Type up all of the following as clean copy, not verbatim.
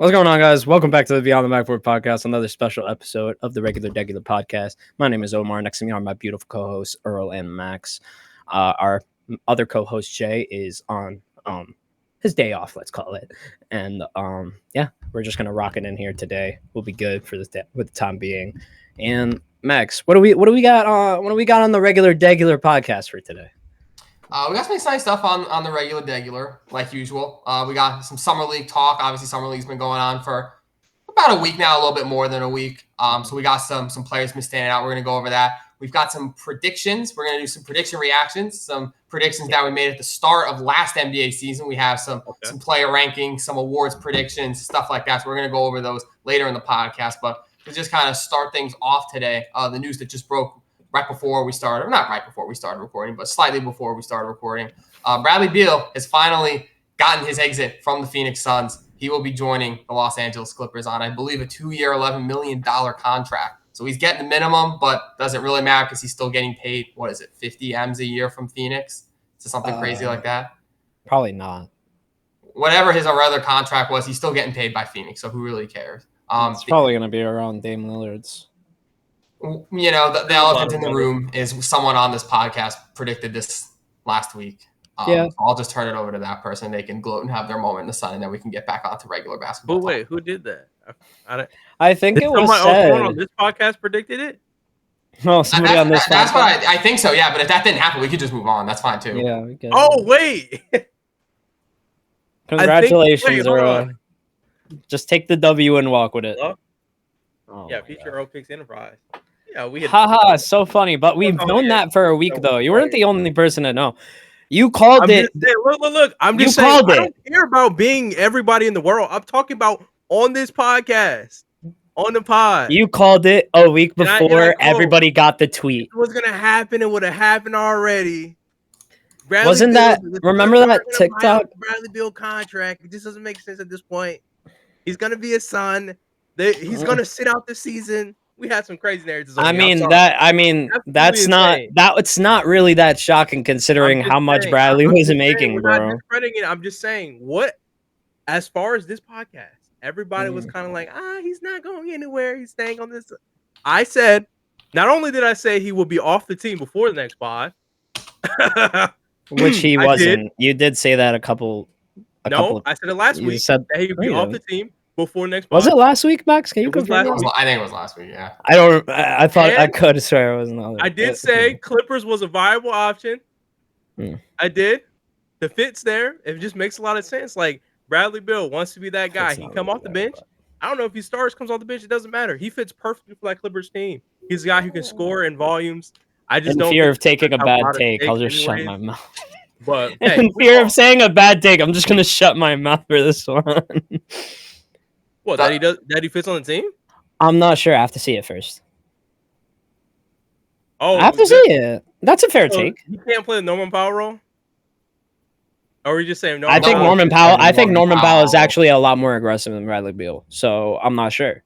What's going on, guys? Welcome back to the Beyond the Backboard Podcast, another special episode of the regular podcast. My name is Omar. Next to me are my beautiful co-hosts, Earl and Max. Our other co-host, Jay, is on his day off, let's call it. And we're just gonna rock it in here today. We'll be good for this with the time being. And Max, what do we got on the regular podcast for today? We got some exciting stuff on the regular, like usual. We got some Summer League talk. Obviously, Summer League's been going on for about a week now, a little bit more than a week. So we got some players been standing out. We're going to go over that. We've got some predictions. We're going to do some prediction reactions, some predictions that we made at the start of last NBA season. We have some player rankings, some awards predictions, stuff like that. So we're going to go over those later in the podcast. But to just kind of start things off today, the news that just broke right before we started, or not right before we started recording, but slightly before we started recording. Bradley Beal has finally gotten his exit from the Phoenix Suns. He will be joining the Los Angeles Clippers on, I believe, a 2-year, $11 million contract. So he's getting the minimum, but doesn't really matter because he's still getting paid, 50 M's a year from Phoenix? Is it something crazy like that? Probably not. Whatever his other contract was, he's still getting paid by Phoenix, so who really cares? It's probably going to be around Dame Lillard's. You know, the elephant in the room is someone on this podcast predicted this last week. So I'll just turn it over to that person. They can gloat and have their moment in the sun, and then we can get back onto regular basketball. But wait, who did that? I think it was said. On this podcast predicted it? No, somebody on this podcast. That's what I think so, yeah. But if that didn't happen, we could just move on. That's fine, too. Yeah. We can. Oh, wait. Congratulations, Earl. Just take the W and walk with it. Feature Earl Picks Enterprise. Yeah, we had so funny, but we've known that for a week though. You weren't the only person to know. You called it. Look. I'm just saying. I don't care about being everybody in the world. I'm talking about on this podcast, on the pod. You called it a week before everybody got the tweet. It was gonna happen. It would have happened already. Wasn't that? Remember that TikTok? Bradley Beal contract. It just doesn't make sense at this point. He's gonna be a Sun. He's gonna sit out this season. We had some crazy narratives. That's not really that shocking considering how much Bradley was making, bro. Not discrediting it. I'm just saying as far as this podcast, everybody was kind of like, he's not going anywhere. He's staying on this. I said, not only did I say he will be off the team before the next pod, which he wasn't. You did say that a couple. I said it last week. That he would be off the team before next pod. Was it last week, Max? Can you confirm that? I think it was last week, yeah. I thought I could swear it wasn't. I did say Clippers was a viable option. I did. The fit's there. It just makes a lot of sense. Like, Bradley Beal wants to be that guy. He come off the bench. I don't know if he starts, comes off the bench. It doesn't matter. He fits perfectly for that Clippers team. He's a guy who can score in volumes. I just don't. In fear of taking a bad take, I'll just shut my mouth. But in fear of saying a bad take, I'm just gonna shut my mouth for this one. What, that he fits on the team? I'm not sure. I have to see it first. Oh, I have to see it. That's a fair take. He can't play the Norman Powell role? Or are we just saying I think Norman Powell is actually a lot more aggressive than Bradley Beal. So I'm not sure.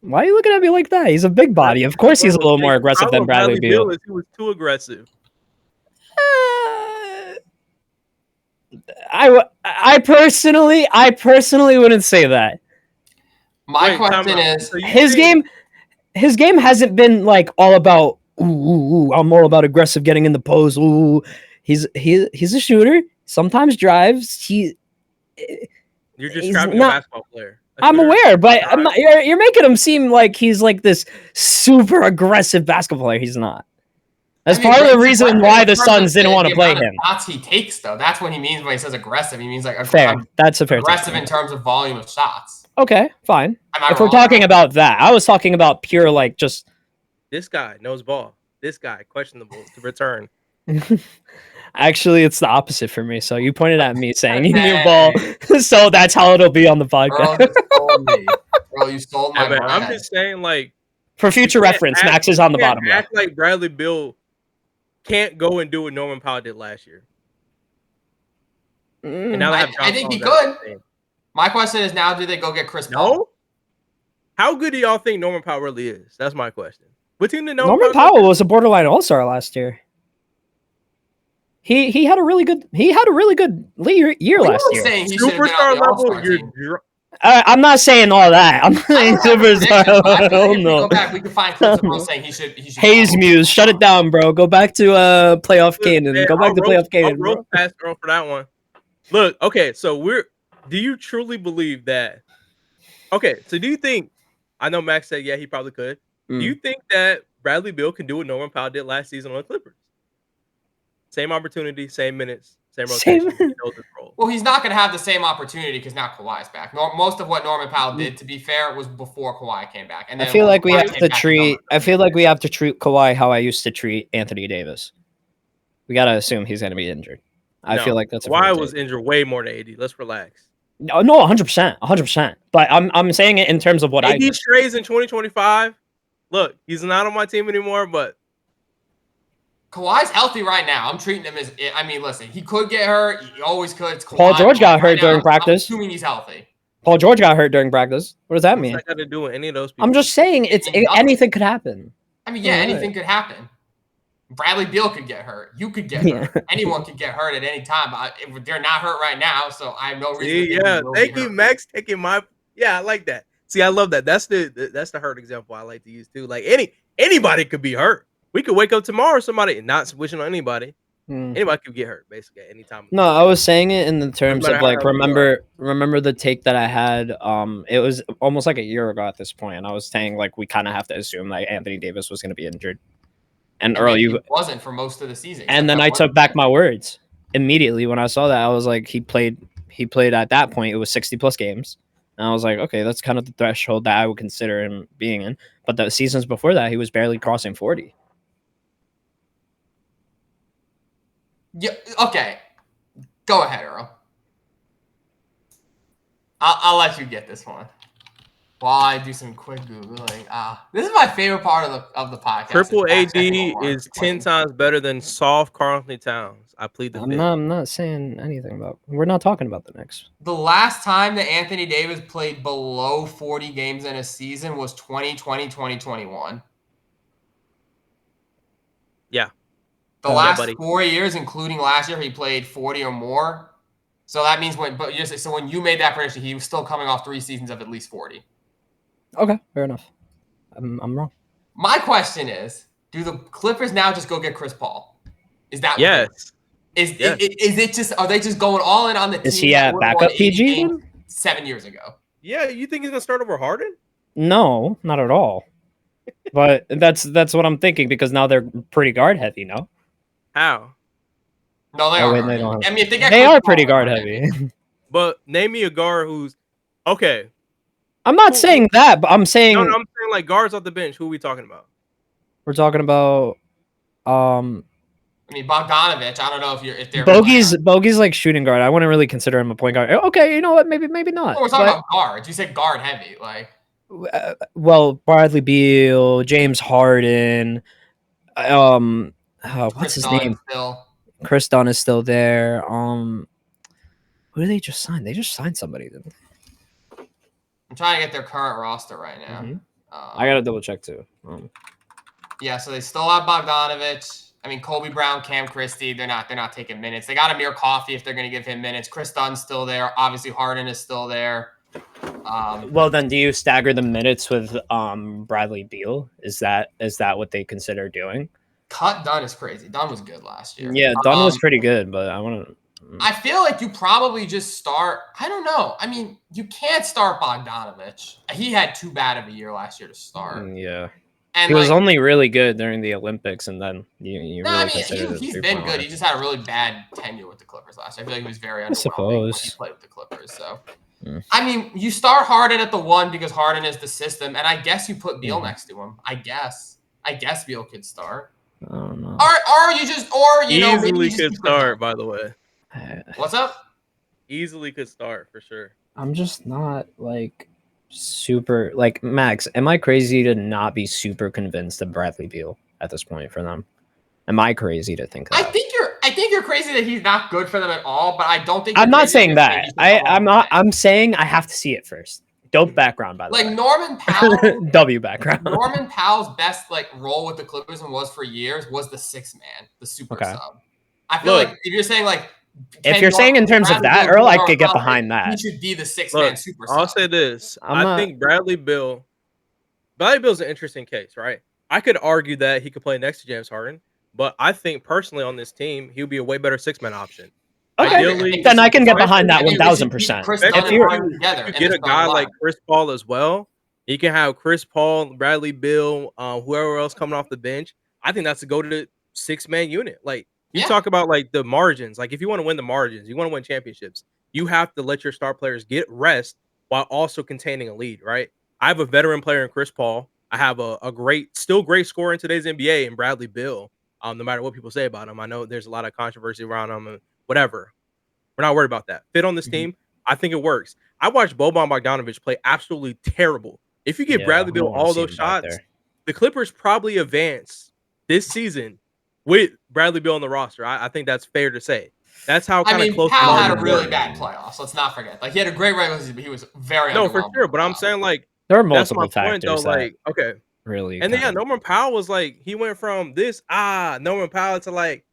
Why are you looking at me like that? He's a big body. Of course he's a little more aggressive than Bradley Beal. He was too aggressive. I personally wouldn't say that. My question is his game hasn't been like all about I'm all about aggressive getting in the pose. He's a shooter. Sometimes drives. You're describing a basketball player. I'm aware, but you're making him seem like he's like this super aggressive basketball player. He's not. That's part of the reason why the Suns didn't want to play him. Shots he takes, though. That's what he means when he says aggressive. He means like fair. That's a fair. Aggressive in terms of volume of shots. Okay, fine. If we're talking about that, I was talking about pure like just. This guy knows ball. This guy questionable to return. Actually, it's the opposite for me. So you pointed at me saying you knew ball, so that's how it'll be on the podcast. Earl, you stole me. Earl, you stole my brand. I'm just saying, like, for future reference, Max is on the bottom. Act like Bradley Beal can't go and do what Norman Powell did last year. And now I think he could. My question is now, do they go get Chris Paul? No. How good do y'all think Norman Powell really is? That's my question. Norman Powell was a borderline all-star last year. He had a really good year last year. Saying he should have been Superstar on the All-Star level, team. I'm not saying all that. I'm saying superstar level. No. Go back, we can find clips of Earl saying he should. Hayes Muse, shut it down, bro. Go back to playoff Canaan. Go back to playoff Canaan, bro. I'll pass Earl for that one. Look, okay, so do you truly believe that? Okay, so do you think? I know Max said yeah, he probably could. Do you think that Bradley Beal can do what Norman Powell did last season on the Clippers? Same opportunity, same minutes, same rotation. He knows his role. Well, he's not going to have the same opportunity because now Kawhi's back. Most of what Norman Powell did, to be fair, was before Kawhi came back. And then I feel like we have to treat Kawhi how I used to treat Anthony Davis. We got to assume he's going to be injured. I feel like that's Kawhi was injured way more than AD. Let's relax. No, 100%. But I'm saying it in terms of what AD strays in 2025. Look, he's not on my team anymore, but Kawhi's healthy right now. I'm treating him as. I mean, listen, he could get hurt. He always could. It's Paul George got hurt during practice. I'm assuming he's healthy. Paul George got hurt during practice. What does that mean? What's that got to do with any of those people? I'm just saying anything could happen. I mean, yeah, anything could happen. Bradley Beal could get hurt. You could get hurt. Anyone could get hurt at any time. But they're not hurt right now, so I have no reason. Thank you, Max. Taking my. Yeah, I like that. See, I love that. That's the hurt example I like to use too. Like anybody could be hurt. We could wake up tomorrow, somebody not wishing on anybody. Anybody could get hurt basically at any time. No, I was saying it in the terms of like remember the take that I had. It was almost like a year ago at this point, and I was saying like we kind of have to assume like Anthony Davis was going to be injured. And Earl, you wasn't for most of the season. And then I took back my words immediately when I saw that. I was like, he played at that point. It was 60 plus games. And I was like, okay, that's kind of the threshold that I would consider him being in. But the seasons before that, he was barely crossing 40. Yeah. Okay. Go ahead, Earl. I'll let you get this one. While I do some quick Googling. This is my favorite part of the podcast. Triple AD is 10 times better than soft Karl Anthony Towns. I plead the fifth. I'm not saying anything about. We're not talking about the Knicks. The last time that Anthony Davis played below 40 games in a season was 2020, 2021. Yeah. The last 4 years, including last year, he played 40 or more. So that means when you made that prediction, he was still coming off 3 seasons of at least 40. Okay, fair enough. I'm wrong. My question is, do the Clippers now just go get Chris Paul? Is that yes? Is it just? Are they just going all in on the team? Is he at backup PG 7 years ago? Yeah, you think he's gonna start over Harden? No, not at all. But that's what I'm thinking because now they're pretty guard heavy. No. How? No, they are. They don't. I mean, if they are pretty guard heavy. But name me a guard who's okay. I'm not saying that, but I'm saying. No, I'm saying like guards off the bench. Who are we talking about? We're talking about. I mean, Bogdanovich. I don't know if they're Bogey's like shooting guard. I wouldn't really consider him a point guard. Okay, you know what? Maybe not. We're talking about guards. You said guard heavy, like. Well, Bradley Beal, James Harden, what's his name? Chris Dunn is still there. Who did they just sign? They just signed somebody. Didn't they? I'm trying to get their current roster right now. Mm-hmm. I gotta double check too. Yeah, so they still have Bogdanovich. I mean, Kobe Brown, Cam Christie. They're not taking minutes. They got Amir Coffey if they're going to give him minutes. Chris Dunn's still there. Obviously, Harden is still there. Well, then, do you stagger the minutes with Bradley Beal? Is that what they consider doing? Cut Dunn is crazy. Dunn was good last year. Yeah, Dunn was pretty good, but I want to. I feel like you probably just start. I don't know. I mean, you can't start Bogdanovich. He had too bad of a year last year to start. Yeah. And he was only really good during the Olympics, and then you really consider he's been good. He just had a really bad tenure with the Clippers last year. I feel like he was very underwhelming when he played with the Clippers. So, I mean, you start Harden at the 1 because Harden is the system, and I guess you put Beal next to him. I guess Beal could start. I don't know. Or you just, easily could start. By the way, what's up? Easily could start for sure. I'm just not like. Super like Max, am I crazy to not be super convinced of Bradley Beal at this point for them? Am I crazy to think that? I think you're crazy that he's not good for them at all, but I don't think I'm not saying that. I'm saying I have to see it first. Dope background, by the way. Like Norman Powell W background. Norman Powell's best role with the Clippers and was for years was the 6th man, the super sub. I feel like if you're saying like, if you're saying in terms of that, Earl, I could get behind that. He should be the 6-man super sub. I'll say this. I think Bradley Beal's an interesting case, right? I could argue that he could play next to James Harden, but I think personally on this team, he would be a way better 6-man option. Okay, ideally, then I can get behind that 1,000%. If you get a guy like Chris Paul as well, you can have Chris Paul, Bradley Beal, whoever else coming off the bench. I think that's a go-to 6-man unit. Like, you talk about like the margins. Like, if you want to win the margins, you want to win championships, you have to let your star players get rest while also containing a lead, right? I have a veteran player in Chris Paul. I have a great scorer in today's NBA in Bradley Beal. No matter what people say about him, I know there's a lot of controversy around him and whatever. We're not worried about that. Fit on this team, I think it works. I watched Boban Bogdanović play absolutely terrible. If you give Bradley Beal all those shots, the Clippers probably advance this season with Bradley Beal on the roster. I think that's fair to say. That's how kind of close. Powell had a really bad playoffs. Let's not forget. Like, he had a great regular season, but he was very for sure. But I'm saying, like, there are multiple factors. Point, though, like, okay, really, and then Norman Powell was like, he went from this Norman Powell to like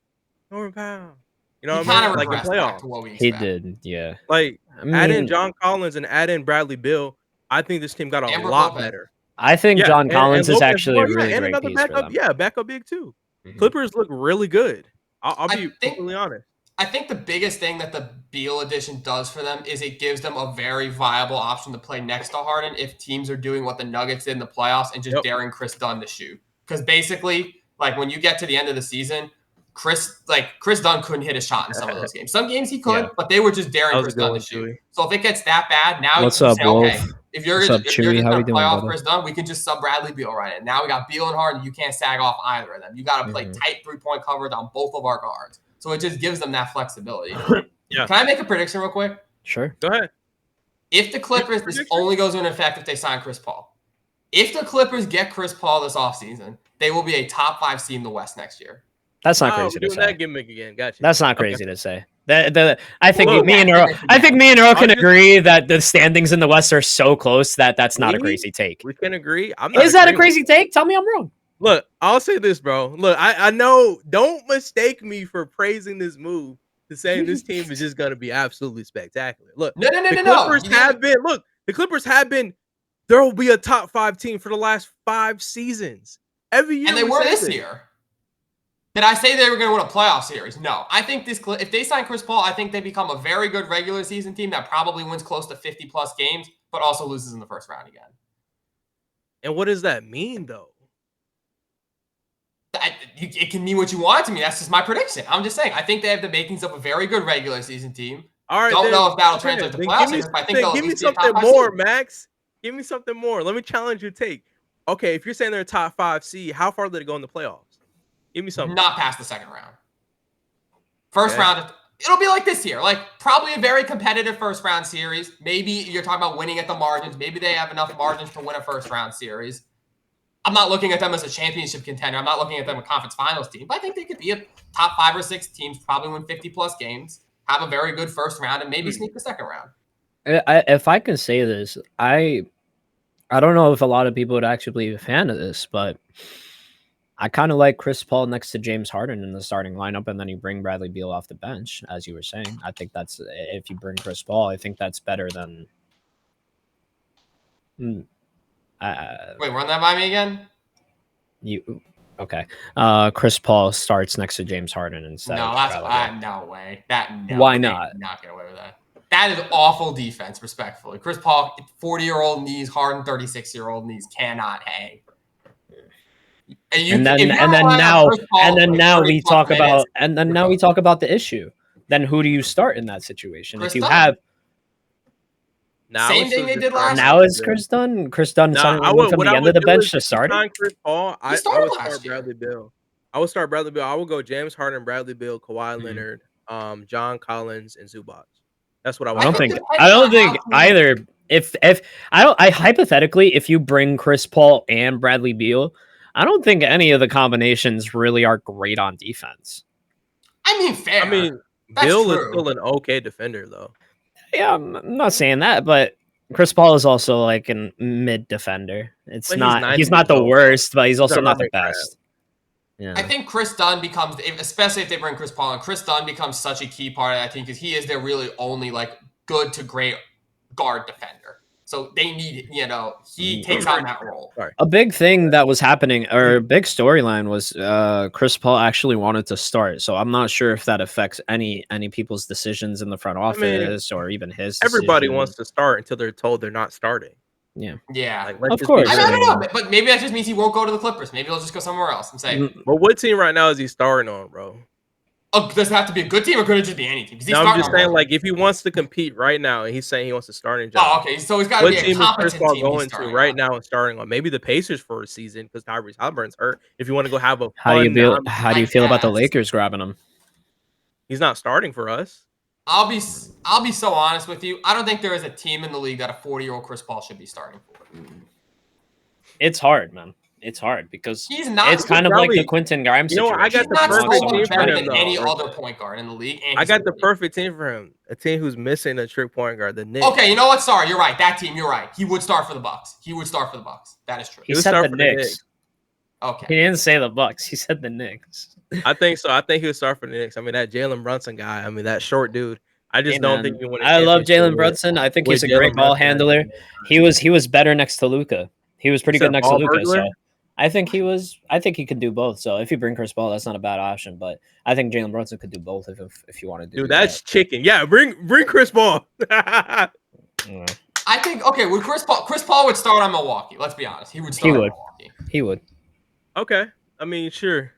Norman Powell. You know what I mean? Like in playoffs, he did, yeah. Like, add in John Collins and add in Bradley Beal. I think this team got a lot better. I think John Collins is actually a really great piece backup, for them. Yeah, backup big too. Clippers look really good. I'll be completely honest. I think the biggest thing that the Beal addition does for them is it gives them a very viable option to play next to Harden if teams are doing what the Nuggets did in the playoffs and just daring Chris Dunn to shoot. Because basically, like, when you get to the end of the season, Chris Dunn couldn't hit a shot in some of those games. Some games he could, but they were just daring Chris Dunn to shoot. So if it gets that bad, now you can say, okay, if you're just going to play off Chris Dunn, we can just sub Bradley Beal right in. Now we got Beal and Harden. You can't sag off either of them. You got to play tight 3-point coverage on both of our guards. So it just gives them that flexibility. Can I make a prediction real quick? Sure. Go ahead. If the Clippers, this only goes into effect if they sign Chris Paul. If the Clippers get Chris Paul this offseason, they will be a top 5 seed in the West next year. That's not crazy to say. That gimmick again. Gotcha. That's not crazy to say. I think me and Earl can agree that the standings in the West are so close that that's not a crazy take. We can agree. Is that a crazy take? Tell me I'm wrong. Look, I'll say this, bro. Look, I know. Don't mistake me for praising this move to saying this team is just going to be absolutely spectacular. Look, no. The Clippers have been. There will be a top 5 team for the last 5 seasons every year, and they were this year. Did I say they were going to win a playoff series? No. I think if they sign Chris Paul, I think they become a very good regular season team that probably wins close to 50-plus games, but also loses in the first round again. And what does that mean, though? It can mean what you want it to mean. That's just my prediction. I'm just saying. I think they have the makings of a very good regular season team. All right. Don't know if that'll translate to playoffs. I think they'll give me something more, Max. Give me something more. Let me challenge your take. Okay, if you're saying they're a top 5 seed, how far did it go in the playoffs? Give me something. Not past the second round. First round, it'll be like this year. Like, probably a very competitive first round series. Maybe you're talking about winning at the margins. Maybe they have enough margins to win a first round series. I'm not looking at them as a championship contender. I'm not looking at them a conference finals team. But I think they could be a top 5 or 6 teams, probably win 50-plus games, have a very good first round, and maybe sneak the second round. If I can say this, I don't know if a lot of people would actually be a fan of this, but I kind of like Chris Paul next to James Harden in the starting lineup, and then you bring Bradley Beal off the bench, as you were saying. I think that's, if you bring Chris Paul, I think that's better than. Wait, run that by me again? Okay. Chris Paul starts next to James Harden instead. No, no way. Why not? Not get away with that. That is awful defense, respectfully. Chris Paul, 40-year-old knees, Harden, 36-year-old knees, cannot hang. And now we talk about the issue. Then who do you start in that situation? If you have same thing they did last year. Now is Chris Dunn. Chris Dunn from the end of the bench to start. Chris Paul, I would start Bradley Beal. I would go James Harden, Bradley Beal, Kawhi Leonard, John Collins, and Zubac. That's what I would. I don't think either. I hypothetically, if you bring Chris Paul and Bradley Beal, I don't think any of the combinations really are great on defense. I mean, fair. Bill is still an okay defender, though. Yeah, I'm not saying that, but Chris Paul is also like a mid defender. He's not the worst, but he's also not the best. Yeah. I think Chris Dunn becomes, especially if they bring Chris Paul in, Chris Dunn becomes such a key part of that team because he is their really only like good to great guard defender. So they need, he takes on that role. A big thing that was happening, or a big storyline, was Chris Paul actually wanted to start. So I'm not sure if that affects any people's decisions in the front office or even his. Everybody decision. wants to start until they're told they're not starting. Yeah. Like, of course. I don't know, but maybe that just means he won't go to the Clippers. Maybe he'll just go somewhere else and say. But what team right now is he starting on, bro? Oh, does it have to be a good team or could it just be any team? No, I'm just saying, like, if he wants to compete right now and he's saying he wants to start in job. Oh, okay. So he's got to be a competent team. What team is Chris Paul going to right now and starting on? Maybe the Pacers for a season because Tyrese Halliburton's hurt. If you want to go have a how do you feel about the Lakers grabbing him? He's not starting for us. I'll be so honest with you. I don't think there is a team in the league that a 40-year-old Chris Paul should be starting for. It's hard, man. It's hard because he's not. It's kind of like the Quentin Grimes situation. I got the perfect team for him than any other point guard in the league. I got the perfect team for him. A team who's missing a trick point guard. The Knicks. Okay, you know what? Sorry, you're right. That team, you're right. He would start for the Bucks. That is true. He said the Knicks. Okay. He didn't say the Bucks. He said the Knicks. I think so. I think he would start for the Knicks. I mean, that Jalen Brunson guy. I mean, that short dude. I just don't think you want to. I love Jalen Brunson. I think he's a great ball handler. He was better next to Luka. He was pretty good next to Luka. So I think he could do both. So if you bring Chris Paul, that's not a bad option. But I think Jalen Brunson could do both if you want to do. Dude, that's chicken. Yeah, bring Chris Paul. I think with Chris Paul would start on Milwaukee. Let's be honest, he would start on Milwaukee. He would. Okay, I mean, sure.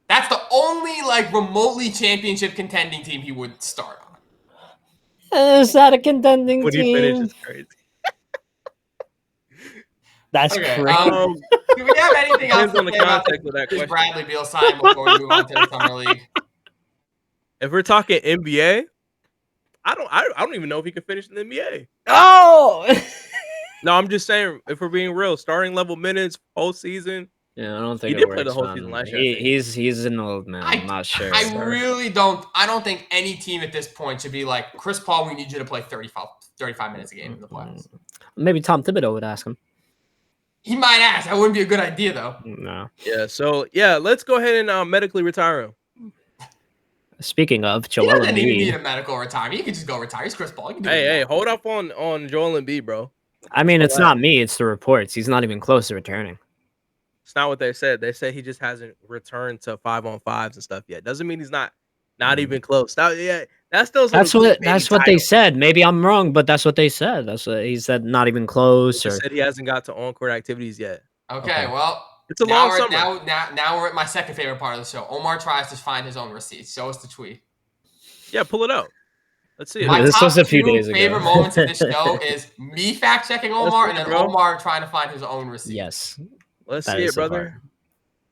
That's the only like remotely championship contending team he would start on. Is that a contending when team? When he finishes, crazy. That's crazy. Do we have anything else to say about this Bradley Beal sign before we move on to the summer league? If we're talking NBA, I don't even know if he can finish in the NBA. Oh no, I'm just saying if we're being real, starting level minutes, whole season. Yeah, I don't think he did play the whole season last year. He's an old man. I'm not sure. I really don't. I don't think any team at this point should be like, Chris Paul, we need you to play 35 minutes a game in the playoffs. Maybe Tom Thibodeau would ask him. He might ask. That wouldn't be a good idea, though. No. Yeah. So let's go ahead and medically retire him. Speaking of, Joel Embiid. He doesn't even need a medical retirement. He could just go retire. He's Chris Paul. Hey, hold up on Joel Embiid, bro. I mean, it's not me. It's the reports. He's not even close to returning. It's not what they said. They said he just hasn't returned to 5-on-5s and stuff yet. Doesn't mean he's not even close. That's what they said. Maybe I'm wrong, but that's what they said. That's what he said. Not even close. He said he hasn't got to on-court activities yet. Okay, well, it's a long summer. Now we're at my second favorite part of the show. Omar tries to find his own receipts. Show us the tweet. Yeah, pull it out. Let's see it. My top was a few days ago. Favorite moments of this show is me fact checking Omar and then Omar trying to find his own receipts. Yes. Let's see it, brother.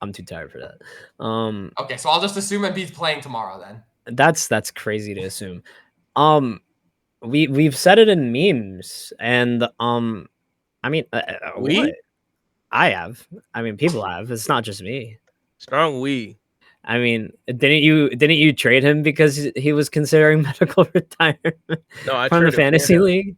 I'm too tired for that. Okay, so I'll just assume Embiid's playing tomorrow then. That's crazy to assume. We've said it in memes, and I mean, I have. I mean, people have. It's not just me. Strong we. I mean, didn't you trade him because he was considering medical retirement from the fantasy league?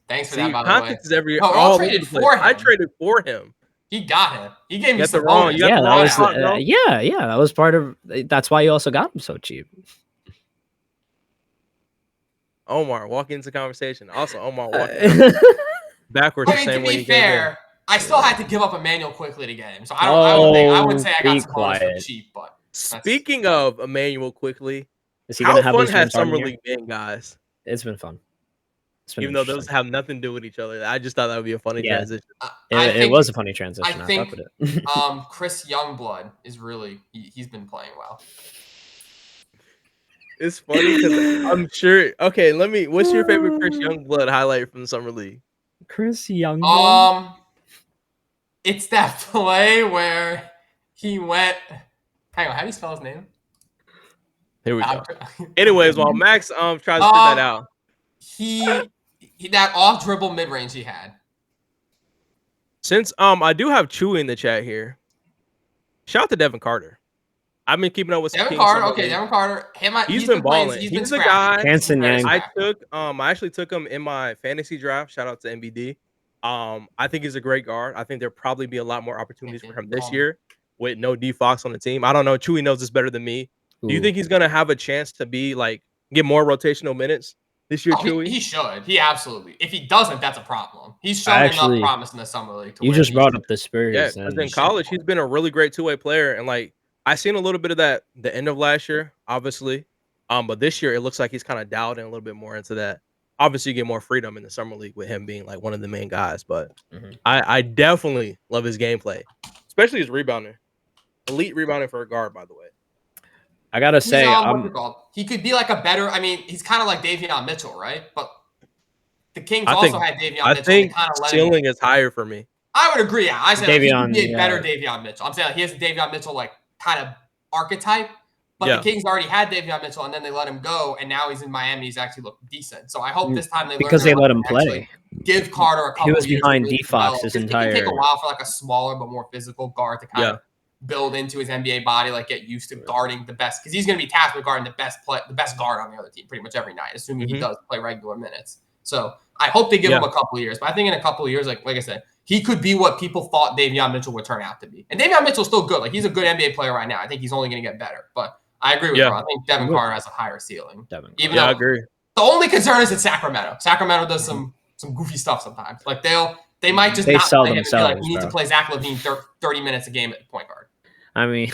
Thanks for that, by the way. Is I traded for him. I traded for him. He got him. He gave me the wrong. That was part of. That's why you also got him so cheap. Omar, walk into conversation. Also, Omar walking backwards. I mean, to be fair, I still had to give up Emmanuel quickly to get him. So I wouldn't say I got some for cheap. But speaking of Emmanuel quickly, is he gonna have fun has summer league been, guys? It's been fun. Even though those have nothing to do with each other, I just thought that would be a funny transition. It was a funny transition. I think Chris Youngblood is really he's been playing well. It's funny because I'm sure. Okay, what's your favorite Chris Youngblood highlight from the summer league? Chris Youngblood. It's that play where he went. Hang on, how do you spell his name? Here we go. Anyways, while Max tries to figure that out, he that off dribble mid range he had. Since I do have Chewy in the chat here. Shout out to Devin Carter. I've been keeping up with Devin Carter. Okay, Devin Carter. He's been balling. He's a guy. Hanson Yang. I actually took him in my fantasy draft. Shout out to NBD. I think he's a great guard. I think there'll probably be a lot more opportunities for him this year. with no D Fox on the team. I don't know. Chewy knows this better than me. Do you think he's gonna have a chance to be like get more rotational minutes this year, Chewy? He should. He absolutely. If he doesn't, that's a problem. He's shown enough promise in the summer league. You just brought up the Spurs. Yeah, because in college he's been a really great two-way player, and like I seen a little bit of that the end of last year, obviously. But this year it looks like he's kind of dialed in a little bit more into that. Obviously, you get more freedom in the summer league with him being like one of the main guys. But I definitely love his gameplay, especially his rebounding. Elite rebounding for a guard, by the way. I gotta say, he could be like a better. I mean, he's kind of like Davion Mitchell, right? But the Kings also had Davion Mitchell. I think ceiling is higher for me. I would agree. Yeah. I said he could be a better Davion Mitchell. I'm saying he has a Davion Mitchell like kind of archetype. But the Kings already had Davion Mitchell, and then they let him go, and now he's in Miami. He's actually looked decent. So I hope this time they let him play. Give Carter a couple. He was behind D Fox his entire. It can take a while for like a smaller but more physical guard to kind of build into his NBA body, like get used to guarding the best, because he's going to be tasked with guarding the best guard on the other team pretty much every night, assuming he does play regular minutes. So I hope they give him a couple of years. But I think in a couple of years, like I said, he could be what people thought Davion Mitchell would turn out to be. And Davion Mitchell's still good. Like he's a good NBA player right now. I think he's only going to get better. But I agree with Earl. I think Devin Carter has a higher ceiling. I agree. The only concern is in Sacramento. Sacramento does some goofy stuff sometimes. Like they might just not play him and be like, we need to play Zach LaVine 30 minutes a game at point guard. I mean,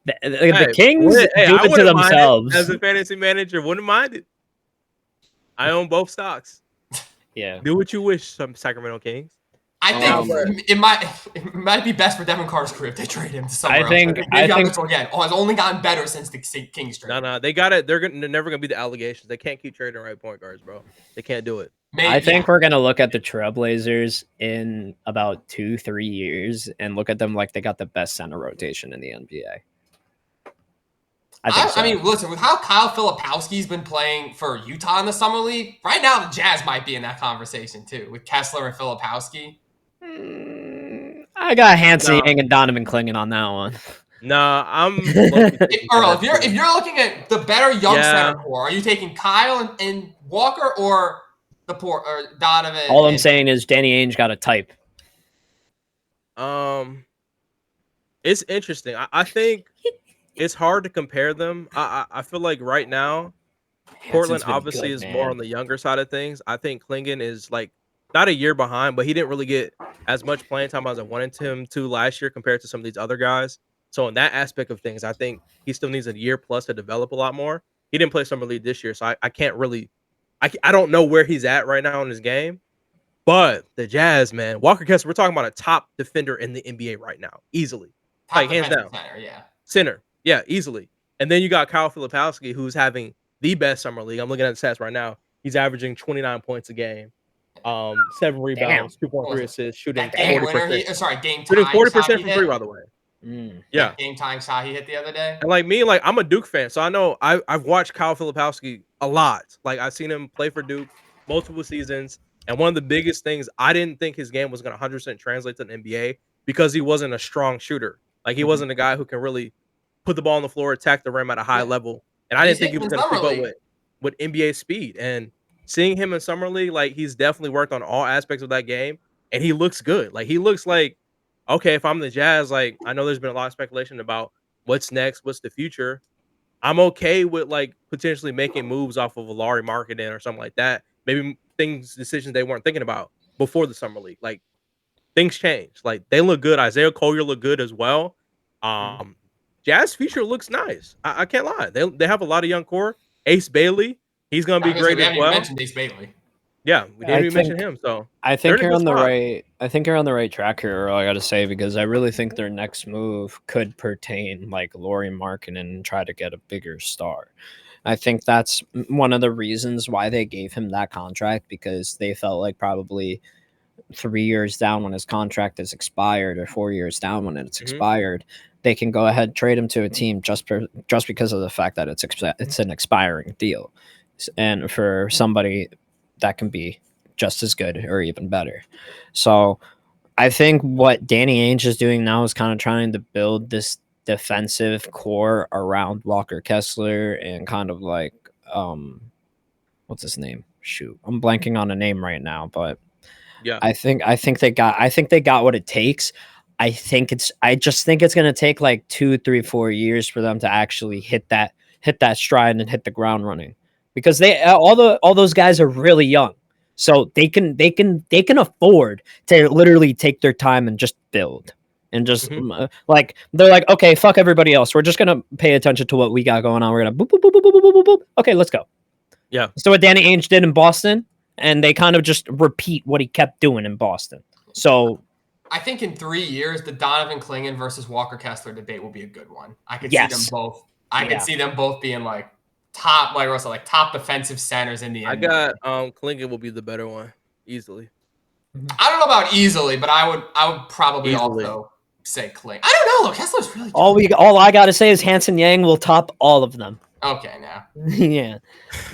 the Kings do it to themselves. As a fantasy manager, wouldn't mind it. I own both stocks. Yeah. Do what you wish, some Sacramento Kings. I think it might be best for Devin Carter's career if they trade him to somewhere else. I think Mitchell again has only gotten better since the Kings trade. No, they got it. They're never gonna be the allegations. They can't keep trading right point guards, bro. They can't do it. I think we're gonna look at the Trailblazers in about 2-3 years and look at them like they got the best center rotation in the NBA. I mean, listen, with how Kyle Filipowski's been playing for Utah in the summer league, right now the Jazz might be in that conversation too with Kessler and Filipowski. I got Hansen Yang and Donovan Clingan on that one. Nah, I'm Earl, if you're looking at the better young center core, are you taking Kyle and Walker or Donovan? All I'm saying is Danny Ainge got a type. It's interesting. I think it's hard to compare them. I feel like right now, Portland obviously is more on the younger side of things. I think Clingan is like not a year behind, but he didn't really get as much playing time as I wanted him to last year compared to some of these other guys. So in that aspect of things, I think he still needs a year plus to develop a lot more. He didn't play summer league this year, so I can't really I don't know where he's at right now in his game. But the Jazz, man, Walker Kessler, we're talking about a top defender in the NBA right now, easily. Like hands down. Center. Yeah, easily. And then you got Kyle Filipowski, who's having the best summer league. I'm looking at the stats right now. He's averaging 29 points a game. 7 rebounds, 2.3 assists, shooting 40%. Game time. Shooting 40% from three, by the way. Yeah. Game time shot he hit the other day. And like me, like I'm a Duke fan, so I know I've watched Kyle Filipowski a lot. Like I've seen him play for Duke multiple seasons. And one of the biggest things, I didn't think his game was going to 100% translate to the NBA because he wasn't a strong shooter. Like he wasn't a guy who can really put the ball on the floor, attack the rim at a high level. And I didn't think he was going to keep up with NBA speed. And seeing him in summer league, like he's definitely worked on all aspects of that game, and he looks good. Like he looks like, okay, if I'm the Jazz, like I know there's been a lot of speculation about what's next, what's the future. I'm okay with like potentially making moves off of a Larry marketing or something like that. Maybe decisions they weren't thinking about before the summer league. Like things change. Like they look good. Isaiah Collier look good as well. Jazz future looks nice. I can't lie. They have a lot of young core. Ace Bailey. He's gonna be great as well. Mentioned Ace Bailey. Yeah, we didn't even mention him. So I think you're on the right. I think you're on the right track here, Earl, I got to say, because I really think their next move could pertain like Lauri Markkanen and try to get a bigger star. I think that's one of the reasons why they gave him that contract, because they felt like probably 3 years down when his contract is expired, or 4 years down when it's expired, they can go ahead trade him to a team just because of the fact that it's an expiring deal. And for somebody that can be just as good or even better. So I think what Danny Ainge is doing now is kind of trying to build this defensive core around Walker Kessler and kind of like, what's his name? Shoot, I'm blanking on a name right now, but yeah, I think they got what it takes. I just think it's going to take like 2, 3, 4 years for them to actually hit that stride and hit the ground running, because all those guys are really young, so they can afford to literally take their time and just build. And just like they're like, okay, fuck everybody else. We're just gonna pay attention to what we got going on. We're gonna boop boop boop boop boop boop boop boop. Okay, let's go. Yeah. So what Danny Ainge did in Boston, and they kind of just repeat what he kept doing in Boston. So I think in 3 years, the Donovan Clingan versus Walker Kessler debate will be a good one. I could see them both. I could see them both being like top, like Russell, like top defensive centers in the NBA. I got Clingan will be the better one easily. I don't know about easily, but I would probably also say Clingan. I don't know though. Kessler's really good. All I gotta say is Hanson Yang will top all of them. Okay, now. Yeah,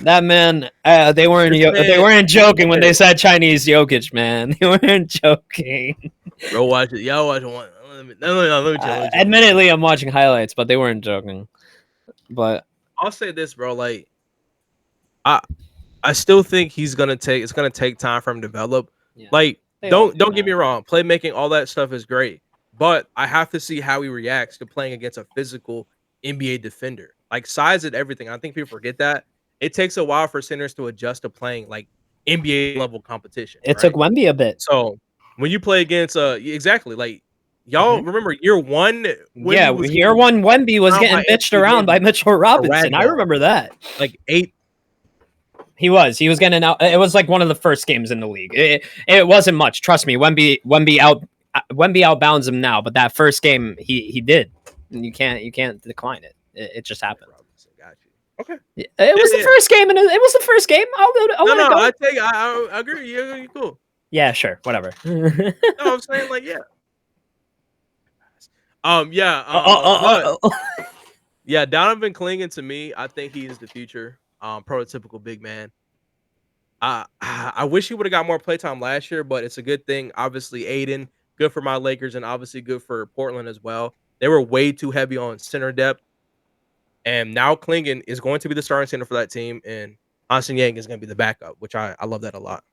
that man. They weren't joking when they said Chinese Jokic, man. They weren't joking. Bro, watch it. Y'all watch one. Let me tell you. Admittedly, I'm watching highlights, but they weren't joking. But I'll say this, bro. Like, I still think it's gonna take time for him to develop. Yeah. Like, don't get me wrong. Playmaking, all that stuff is great, but I have to see how he reacts to playing against a physical NBA defender. Like, size and everything. I think people forget that it takes a while for centers to adjust to playing like NBA level competition. It took Wemby a bit. So when you play against exactly, like, y'all remember year one? Year one Wemby was getting bitched around by Mitchell Robinson. I remember that. Like 8. He was getting out. It was like one of the first games in the league. It wasn't much. Trust me. Wemby outbounds him now, but that first game he did. And you can't decline it. It just happened. Got you. Okay. It was the first game, and it was the first game. I agree. You're cool. Yeah, sure, whatever. No, I'm saying like yeah, Donovan Clingan, to me, I think he is the future prototypical big man. I wish he would have got more playtime last year, but it's a good thing. Obviously, Aiden, good for my Lakers, and obviously good for Portland as well. They were way too heavy on center depth, and now Clingan is going to be the starting center for that team, and Hanson Yang is going to be the backup, which I love that a lot.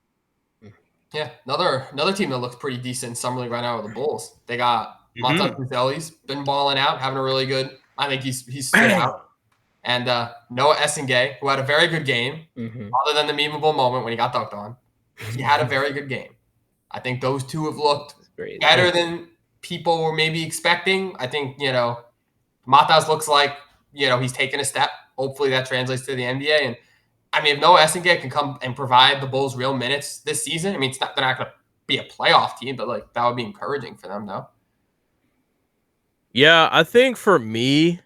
Yeah, another team that looks pretty decent in Summer League right now are the Bulls. They got Monta Kuzelli's been balling out, having a really good. I think he's stood out. And Noah Essengay, who had a very good game, other than the memeable moment when he got dunked on. He had a very good game. I think those two have looked better than people were maybe expecting. I think, Matas looks like, he's taken a step. Hopefully that translates to the NBA. And I mean, if Noah Essengay can come and provide the Bulls real minutes this season, I mean, they're not going to be a playoff team, but like that would be encouraging for them, though. Yeah, I think for me,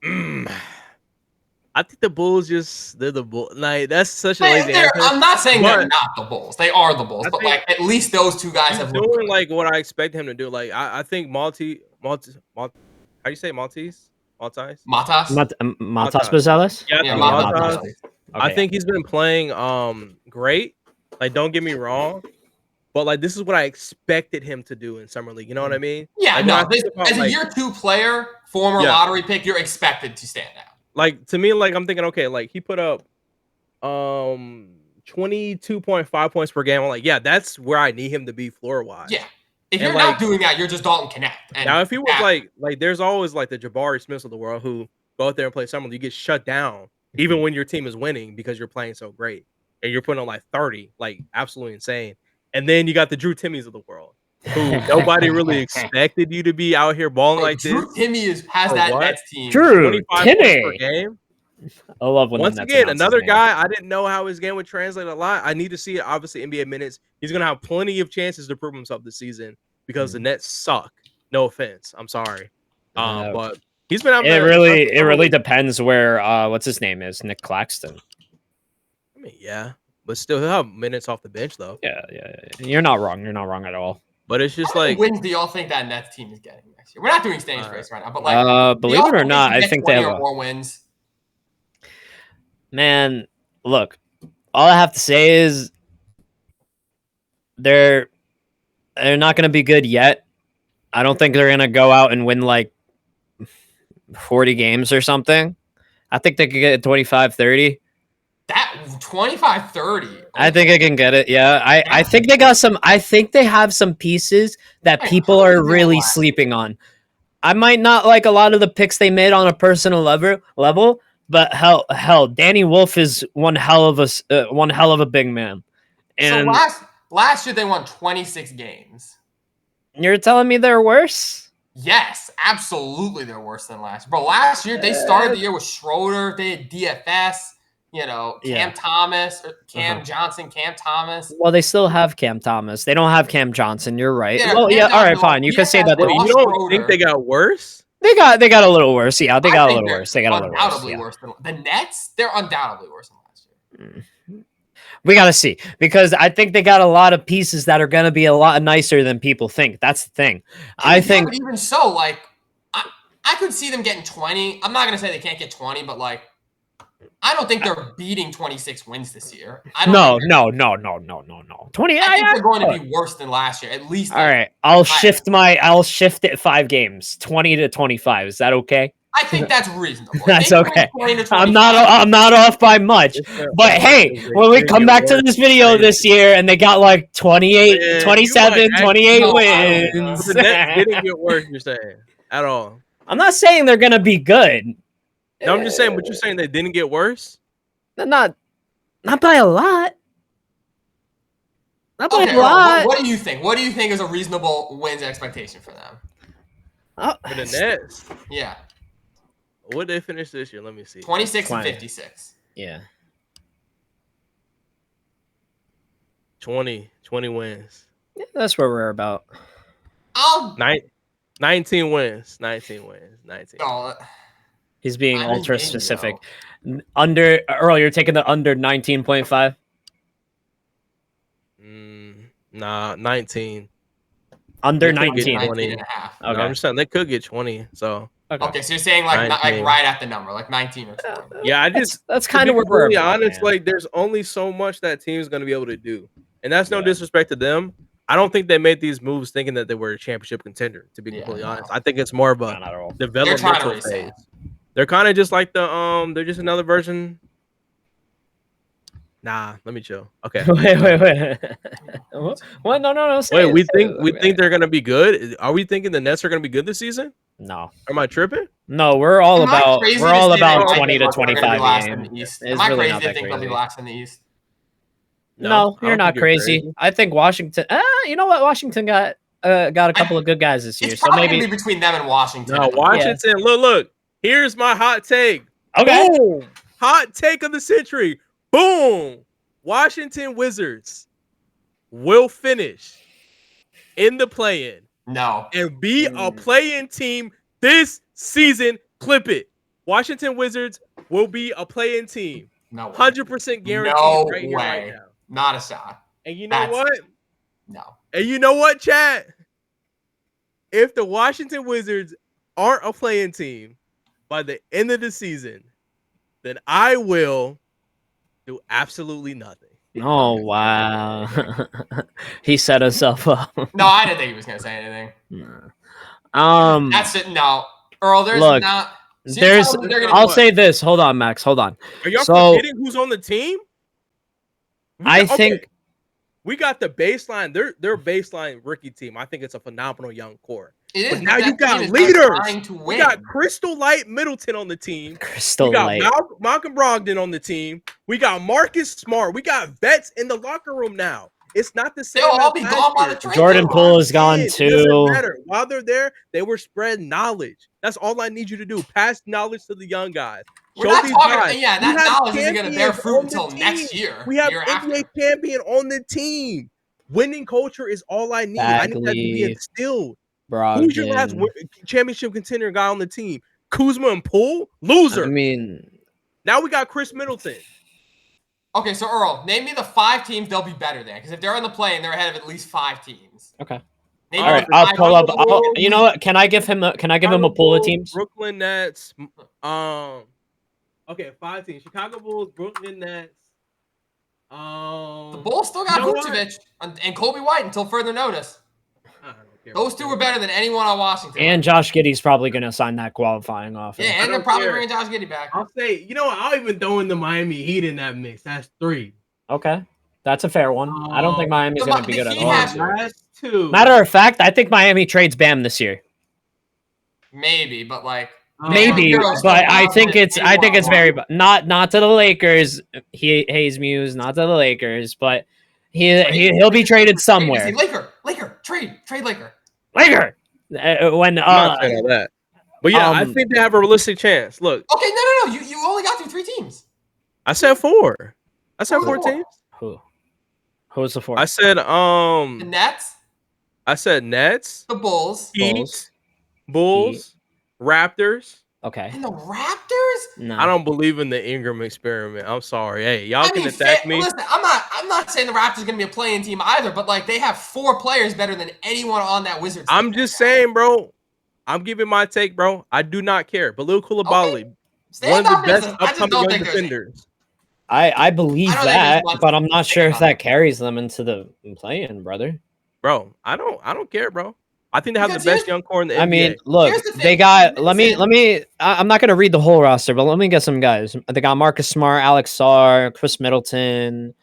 I think the Bulls they're the Bulls. Like, that's such a lazy answer. I'm not saying they're not the Bulls. They are the Bulls. But like at least those two guys have doing like what I expect him to do. Like I think Maltese. How do you say Maltese? Matas Bazelis? Yeah, Matas. Okay. I think he's been playing great. Like, don't get me wrong. But like, this is what I expected him to do in Summer League. You know what I mean? Yeah, like, as a year 2 player, former lottery pick, you're expected to stand out. Like, to me, like, I'm thinking, okay, like, he put up 22.5 points per game. I'm like, yeah, that's where I need him to be floor-wise. Yeah. If you're not doing that, you're just Dalton Knecht. Now, if he was like there's always like the Jabari Smiths of the world who go out there and play Summer League, you get shut down even when your team is winning because you're playing so great. And you're putting on like 30, like absolutely insane. And then you got the Drew Timmies of the world, who nobody really expected you to be out here balling like Drew this. Timmy has that Nets team. Drew 25 Timmy. points per game. I love when once again another guy. I didn't know how his game would translate a lot. I need to see it. Obviously, NBA minutes. He's gonna have plenty of chances to prove himself this season because the Nets suck. No offense. I'm sorry, but he's been out there. It really depends where what's his name is, Nick Claxton. I mean, yeah, but still he'll have minutes off the bench though. Yeah. You're not wrong. You're not wrong at all. But it's just how many like, wins do y'all think that Nets team is getting next year? We're not doing standings race right now, but like, believe it or not, I think they have more wins. Man, look, all I have to say is they're not going to be good yet. I don't think they're going to go out and win like 40 games or something. I think they could get 25, 30. 25-30. I think I can get it. Yeah, I think they got some. I think they have some pieces that people are really sleeping on. I might not like a lot of the picks they made on a personal level, but hell, Danny Wolf is one hell of a big man. And so last year they won 26 games. You're telling me they're worse? Yes, absolutely they're worse than last year. Bro, last year they started the year with Schroeder, they had DFS, Cam Thomas, or Cam Johnson, Cam Thomas. Well, they still have Cam Thomas. They don't have Cam Johnson. You're right. Yeah, well, yeah, all right, fine. You could say that. You don't think they got worse? They got a little worse. Yeah, they got a little worse. They got a little worse. Undoubtedly worse than the Nets. They're undoubtedly worse than last year. We got to see, because I think they got a lot of pieces that are going to be a lot nicer than people think. That's the thing. I think even so, like I could see them getting 20. I'm not going to say they can't get 20, but like I don't think they're beating 26 wins this year. No. 20. I think they're going to be worse than last year, at least. All right, I'll shift it 5 games, 20 to 25. Is that okay? I think that's reasonable. That's okay. I'm not off by much. But hey, when we come back to this video this year and they got like 28, 27, 28 wins. The Nets didn't get worse, you're saying, at all. I'm not saying they're going to be good. No, I'm just saying, but you're saying they didn't get worse? Not by a lot. Not by a lot. What do you think? What do you think is a reasonable wins expectation for them? For the Nets? Yeah. What did they finish this year? Let me see. 26 and 56. Yeah. 20 wins. Yeah, that's where we're about. 19 wins. 19. Oh, he's being ultra specific. Under Earl, you're taking the under 19.5? Nah, 19. Under 19. 19 and a half. Okay. I'm just saying they could get 20. So okay, so you're saying like right at the number, like 19 or 20. Yeah, that's kind of where we're really honest. Like, there's only so much that team's going to be able to do, and that's no disrespect to them. I don't think they made these moves thinking that they were a championship contender. To be completely honest, I think it's more of a developmental phase. They're kind of just like they're just another version. Nah, let me chill. Okay. Wait. What? No. Wait, we think they're gonna be good. Are we thinking the Nets are gonna be good this season? No. Am I tripping? No, we're all about 20 to 25 games. Am I crazy to think they'll be last in the East? No, you're not crazy. I think Washington. You know what? Washington got a couple of good guys this year. It's so probably maybe gonna be between them and Washington. No, Washington. Yeah. Look. Here's my hot take. Okay. Boom. Hot take of the century. Boom! Washington Wizards will finish in the play-in. No. And be a play-in team this season. Clip it. Washington Wizards will be a play-in team. No way. 100% guaranteed right here, right now. Not a shot. And you know what? No. And you know what, chat? If the Washington Wizards aren't a play-in team by the end of the season, then I will do absolutely nothing. Oh, wow. He set himself up. No, I didn't think he was going to say anything. That's it. No. Earl, there's look, not. I'll say this. Hold on, Max. Hold on. Are y'all forgetting who's on the team? I think we got the baseline. Their baseline rookie team. I think it's a phenomenal young core. It is. But now you got leaders. We got Crystal Light Middleton on the team. We got Malcolm Brogdon on the team. We got Marcus Smart. We got vets in the locker room now. It's not the same. They'll all be gone by the trade. Jordan Poole is gone too. While they're there, they were spreading knowledge. That's all I need you to do. Pass knowledge to the young guys. That knowledge isn't going to bear fruit until next year. We have NBA champion on the team. Winning culture is all I need. I need that to be instilled. Brogdon. Who's your last championship contender guy on the team? Kuzma and Poole? Loser. I mean, now we got Chris Middleton. Okay, so Earl, name me the 5 teams they'll be better than. Because if they're in the play-in, they're ahead of at least 5 teams. Okay. All right, I'll pull up. You know what? Can I give him a pool of teams? Brooklyn Nets. Okay, 5 teams: Chicago Bulls, Brooklyn Nets. The Bulls still got Vucevic and Kobe White until further notice. care. Those two were better than anyone on Washington. And Josh Giddey's probably going to sign that qualifying offer. Yeah, and they're probably bringing Josh Giddey back. I'll say, you know what? I'll even throw in the Miami Heat in that mix. That's 3. Okay. That's a fair one. I don't think Miami's going to be good at all. That's 2. Matter of fact, I think Miami trades Bam this year. Maybe, but like maybe, but I think it's very not to the Lakers. Hayes Muse, not to the Lakers, but he'll be traded somewhere. Laker, trade Laker. Laker. When I'm not saying all that. But yeah, I think they have a realistic chance. Look. Okay, no. You only got through 3 teams. I said 4. I said 4 teams. Who's the 4? I said the Nets. I said Nets. The Bulls. Bulls. Raptors. Okay. And the Raptors? No. I don't believe in the Ingram experiment. I'm sorry. Hey, y'all can attack me. Listen, I'm not saying the Raptors are going to be a playing team either, but like they have 4 players better than anyone on that Wizards team. I'm just saying, bro. I'm giving my take, bro. I do not care. Bilal Coulibaly, one of the best upcoming young defenders. I believe that, but I'm not sure if that carries them into the play-in, brother. Bro, I don't care, bro. I think they have the best young core in the NBA. I mean, look, they got. Let me. I'm not gonna read the whole roster, but let me get some guys. They got Marcus Smart, Alex Sarr, Chris Middleton.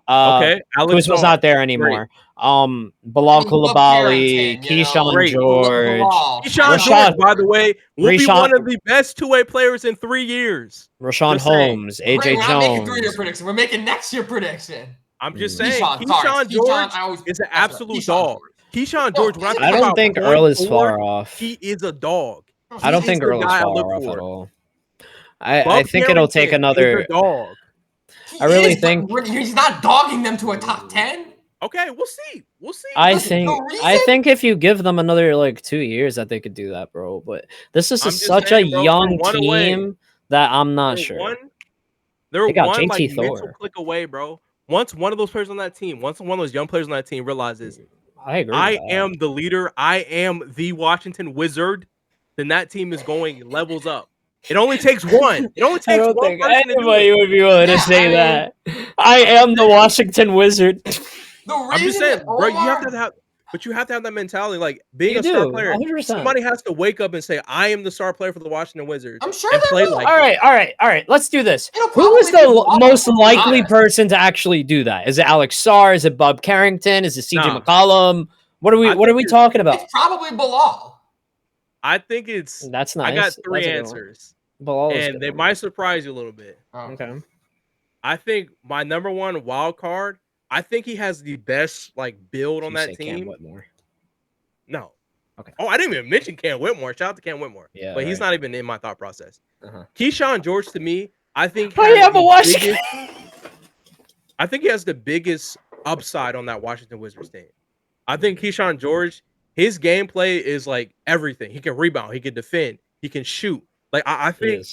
Okay, Alex was not there anymore. Bilal Coulibaly, Keyshawn George. Keyshawn George, by the way, will be one of the best two-way players in 3 years. Rashawn Holmes, AJ Jones. We're not making 3-year prediction. We're making next year prediction. I'm just saying, Keyshawn George is an absolute dog. Keyshawn George, I don't think Earl is far off. He is a dog. I don't think Earl is far off at all. I think it'll take another dog. I really think he's not dogging them to a top 10. Okay, we'll see. I think if you give them another like 2 years, that they could do that, bro. But this is such a young team that I'm not sure. They're one like mental click away, bro. Once one of those players on that team, once one of those young players on that team realizes, I am the leader, I am the Washington Wizard, then that team is going levels up. It only takes one. It only takes one person. Anybody would be willing to say that. I am the Washington Wizard. I'm just saying, bro. You have to have that mentality. Like being a star player, 100%. Somebody has to wake up and say, "I am the star player for the Washington Wizards." I'm sure they will. All right. Let's do this. Who is the most likely person to actually do that? Is it Alex Sarr? Is it Bob Carrington? Is it CJ McCollum? What are we talking about? It's probably Bilal. I think it's. That's nice. I got 3 answers, and they might surprise you a little bit. Okay. I think my number one wild card. I think he has the best like build on that team. Cam Whitmore. No. Okay. Oh, I didn't even mention Cam Whitmore. Shout out to Cam Whitmore. Yeah. But he's not even in my thought process. Keyshawn George to me, I think. I think he has the biggest upside on that Washington Wizards team. I think Keyshawn George, his gameplay is like everything. He can rebound, he can defend, he can shoot. Like I think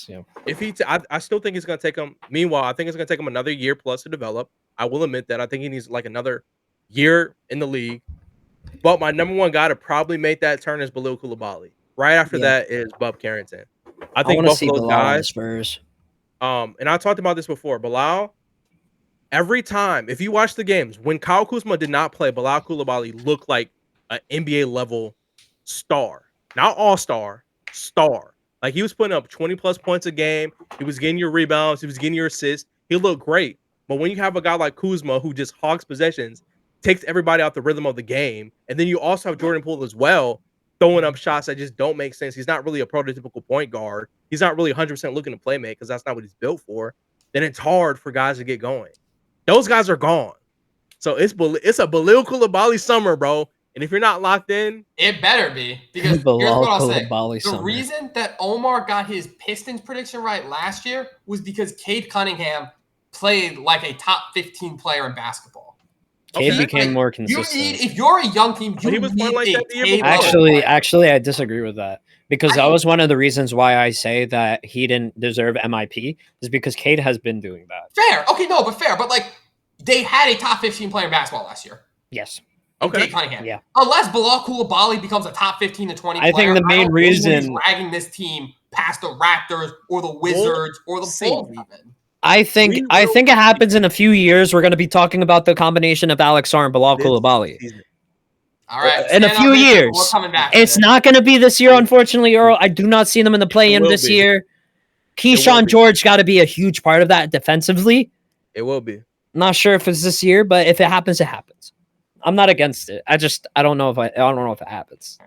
if I still think it's gonna take him. Meanwhile, I think it's gonna take him another year plus to develop. I will admit that. I think he needs like another year in the league. But my number one guy to probably make that turn is Bilal Coulibaly. Right after that is Bob Carrington. I think both of those guys. Spurs. And I talked about this before. Bilal, every time, if you watch the games, when Kyle Kuzma did not play, Bilal Coulibaly looked like an NBA level star. Not all-star, star. Like he was putting up 20-plus points a game. He was getting your rebounds. He was getting your assists. He looked great. But when you have a guy like Kuzma who just hogs possessions, takes everybody out the rhythm of the game, and then you also have Jordan Poole as well, throwing up shots that just don't make sense. He's not really a prototypical point guard. He's not really 100% looking to play make because that's not what he's built for. Then it's hard for guys to get going. Those guys are gone. So it's a Bilal Coulibaly summer, bro. And if you're not locked in, it better be. Because here's what I'll say. The reason that Omar got his Pistons prediction right last year was because Cade Cunningham played like a top 15 player in basketball. Cade became more consistent. If you're a young team, you need like that Actually, I disagree with that because that was one of the reasons why I say that he didn't deserve MIP is because Cade has been doing that. Fair. Okay, no, but fair. But like they had a top 15 player in basketball last year. Yes. Okay. Cade Cunningham. Yeah. Unless Bilal Coulibaly becomes a top 15 to 20 player, I think the main reason he's dragging this team past the Raptors or the Wizards or the Bulls even. I think it happens in a few years. We're going to be talking about the combination of Alex Sarr and Bilal Coulibaly. All right. In a few years. We're coming back. It's not going to be this year, unfortunately, Earl. I do not see them in the play-in this year. Keyshawn George got to be a huge part of that defensively. It will be. Not sure if it's this year, but if it happens, it happens. I'm not against it. I don't know if it happens.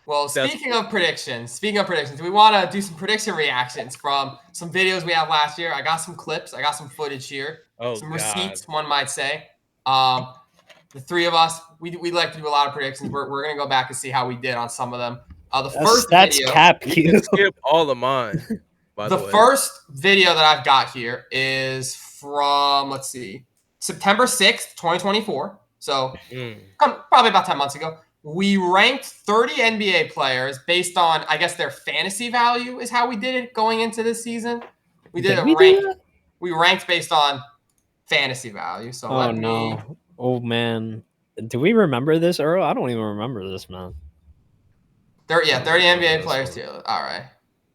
Well, speaking of predictions, we want to do some prediction reactions from some videos we had last year. I got some clips. I got some footage here. Some receipts, one might say. The three of us, we like to do a lot of predictions. We're going to go back and see how we did on some of them. That's cap. You can skip all of mine. The first video that I've got here is from, let's see, September 6th, 2024. So probably about 10 months ago. We ranked 30 NBA players based on, I guess, their fantasy value is how we did it going into this season. We ranked based on fantasy value. So Oh, man. Do we remember this, Earl? I don't even remember this, man. 30 NBA players too. All right.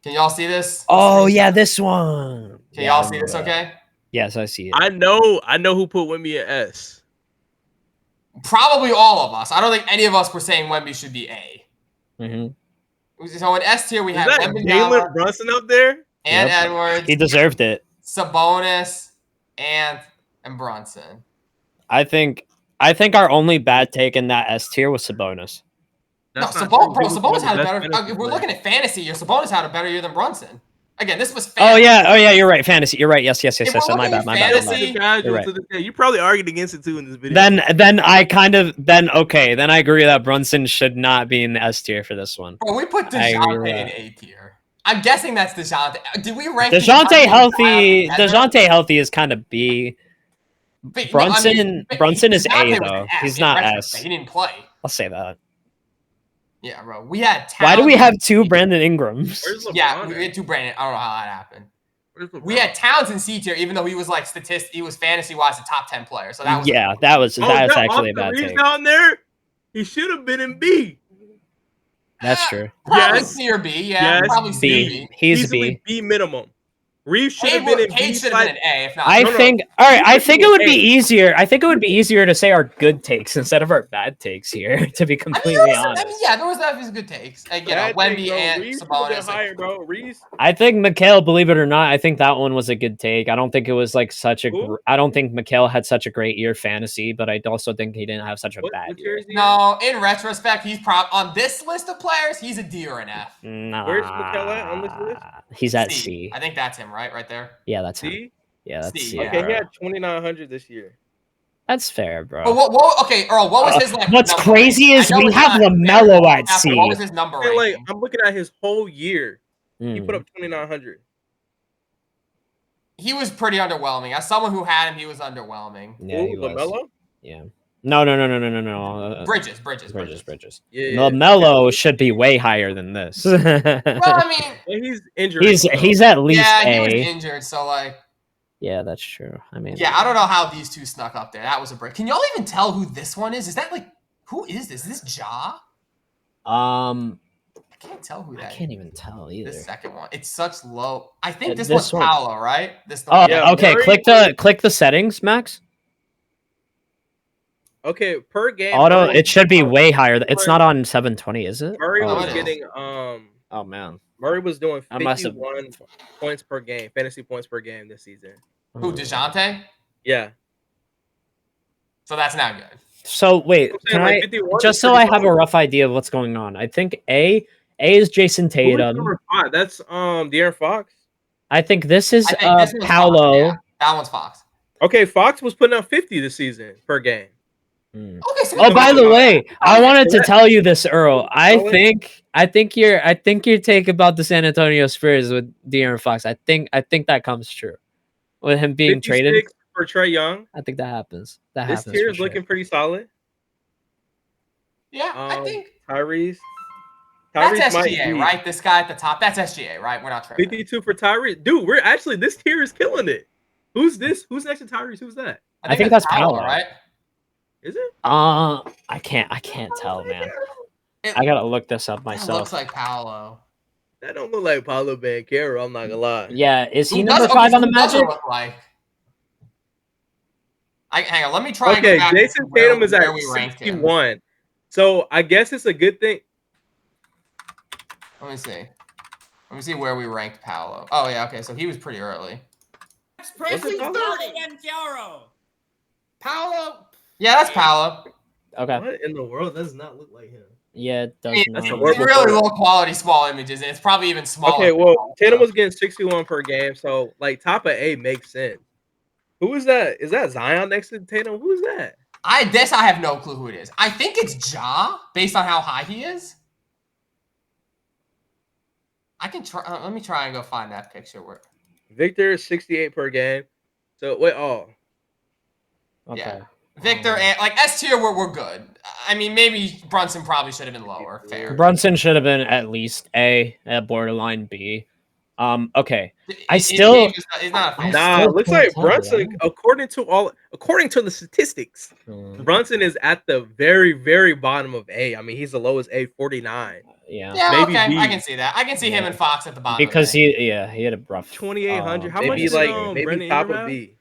Can y'all see this? Oh, yeah, this one. Can y'all see this okay? Yes, I see it. I know who put Wemby in S. Probably all of us. I don't think any of us were saying Wemby should be A. Mm-hmm. So in S tier, we have Wemby, Jalen Brunson up there? And Edwards. He deserved it. Sabonis and Brunson. I think our only bad take in that S tier was Sabonis. Sabonis had a better. If we're looking at fantasy year, Sabonis had a better year than Brunson. Again, this was fantasy. Oh yeah, you're right. Fantasy. You're right. Yes. My bad. You're right. You probably argued against it too in this video. Then I agree that Brunson should not be in the S tier for this one. Bro, we put DeJounte in A tier. I'm guessing that's DeJounte. Did we rank DeJounte healthy? DeJounte healthy is kind of B. Brunson is A though. He's not S. He didn't play. I'll say that. Yeah, bro. We had. Why do we have two Brandon Ingrams? Yeah, we had two Brandon. I don't know how that happened. We had Towns in C tier, even though he was like he was fantasy wise a top 10 player. So that was that's actually a bad take. Down there, he should have been in B. That's true. Probably C or B. Yeah, yes. probably C or B. He's B. B minimum. Reeves should have been in B. Cade should have been in A. If not, I think it would be easier. I think it would be easier to say our good takes instead of our bad takes here. To be completely honest. There was definitely good takes. Wemby and Sabonis. Higher, bro. Reeves. I think Mikal, believe it or not, I think that one was a good take. I don't think it was like such a. I don't think Mikal had such a great year fantasy, but I also think he didn't have such a bad year. No, in retrospect, he's on this list of players. He's a D or an F. Nah. Where's Mikal at on this list? He's at C. I think that's him, right there. Yeah, that's C. Him. Yeah, that's C. Okay, he had 2,900 this year. That's fair, bro. Okay, Earl, what was his like? What's crazy is we have LaMelo at C. What was his number? Like, I'm looking at his whole year. He put up 2,900. He was pretty underwhelming. As someone who had him, he was underwhelming. Yeah, he was. LaMelo? Yeah. No. Bridges. Yeah. LaMelo should be way higher than this. Well, I mean, he's injured. He's at least A. Yeah, he was injured, so like. Yeah, that's true. I mean, yeah, I don't know how these two snuck up there. That was a break. Can y'all even tell who this one is? Is that like who is this? Is this Ja? I can't tell who that. I can't even tell either. This second one, it's such low. I think this one's Paolo, right? Okay. Click the settings, Max. Okay, per game. Auto. It should be way higher. It's not on 720, is it? Murray was getting Oh man. Murray was doing 51 points per game, fantasy points per game this season. Who, DeJounte? Yeah. So that's not good. So wait, can I just so I have a rough idea of what's going on? I think A is Jason Tatum. Number 5? That's De'Aaron Fox. I think this is Paolo. Yeah, that one's Fox. Okay, Fox was putting up 50 this season per game. Okay, so by the way, I wanted to tell you this, Earl. I think your take about the San Antonio Spurs with De'Aaron Fox. I think that comes true. With him being traded for Trae Young. I think that happens. This tier is looking pretty solid. Yeah, I think Tyrese. That's SGA, right? This guy at the top. That's SGA, right? We're not tripping. 52 for Tyrese. Dude, this tier is killing it. Who's this? Who's next to Tyrese? Who's that? I think that's Paolo, right? Is it? I can't tell, man. I gotta look this up myself. It looks like Paolo. That don't look like Paolo Banchero, I'm not gonna lie. Yeah, is he number 5 on the Magic? Hang on, let me try. Okay, Jason Tatum is at 61. So I guess it's a good thing. Let me see where we ranked Paolo. Oh yeah, okay, so he was pretty early. Paolo. Yeah, that's Paolo. Okay. What in the world does not look like him? Yeah, it does It's not. really low quality small images, and it's probably even smaller. Okay, well, Tatum was getting 61 per game, so like top of A makes sense. Who is that? Is that Zion next to Tatum? Who is that? I have no clue who it is. I think it's Ja, based on how high he is. I can try. Let me try and go find that picture. Where Victor is 68 per game. So wait, Okay. Yeah. Victor and like S tier, we're good. I mean, maybe Brunson probably should have been lower. Fair. Brunson should have been at least A, at borderline B. Okay. He's not a fan. nah, it looks like Brunson, according to the statistics, Brunson is at the very, very bottom of A. I mean, he's the lowest A, 49. Yeah. Maybe okay, B. I can see that. I can see him and Fox at the bottom. Because he had a rough 2,800. How maybe much? Maybe top of B.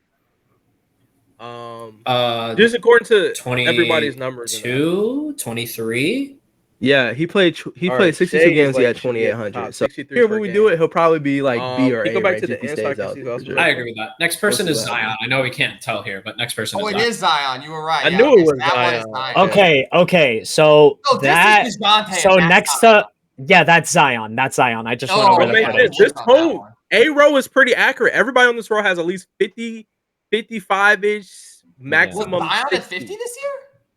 Just according to everybody's numbers. 23. Yeah, he played 62 games. He had 2,800. So here when we do it, he'll probably be like B or A. Go back to the stays out. I agree with that. Next person is Zion. I know we can't tell here, but next person. Oh, is it is Zion. You were right. I knew it was Zion. Okay. So that. This is DeJounte So next to that's Zion. That's Zion. I just went over the footage. This whole A row is pretty accurate. Everybody on this row has at least 50, 55-ish maximum. Was Zion at 50 this year?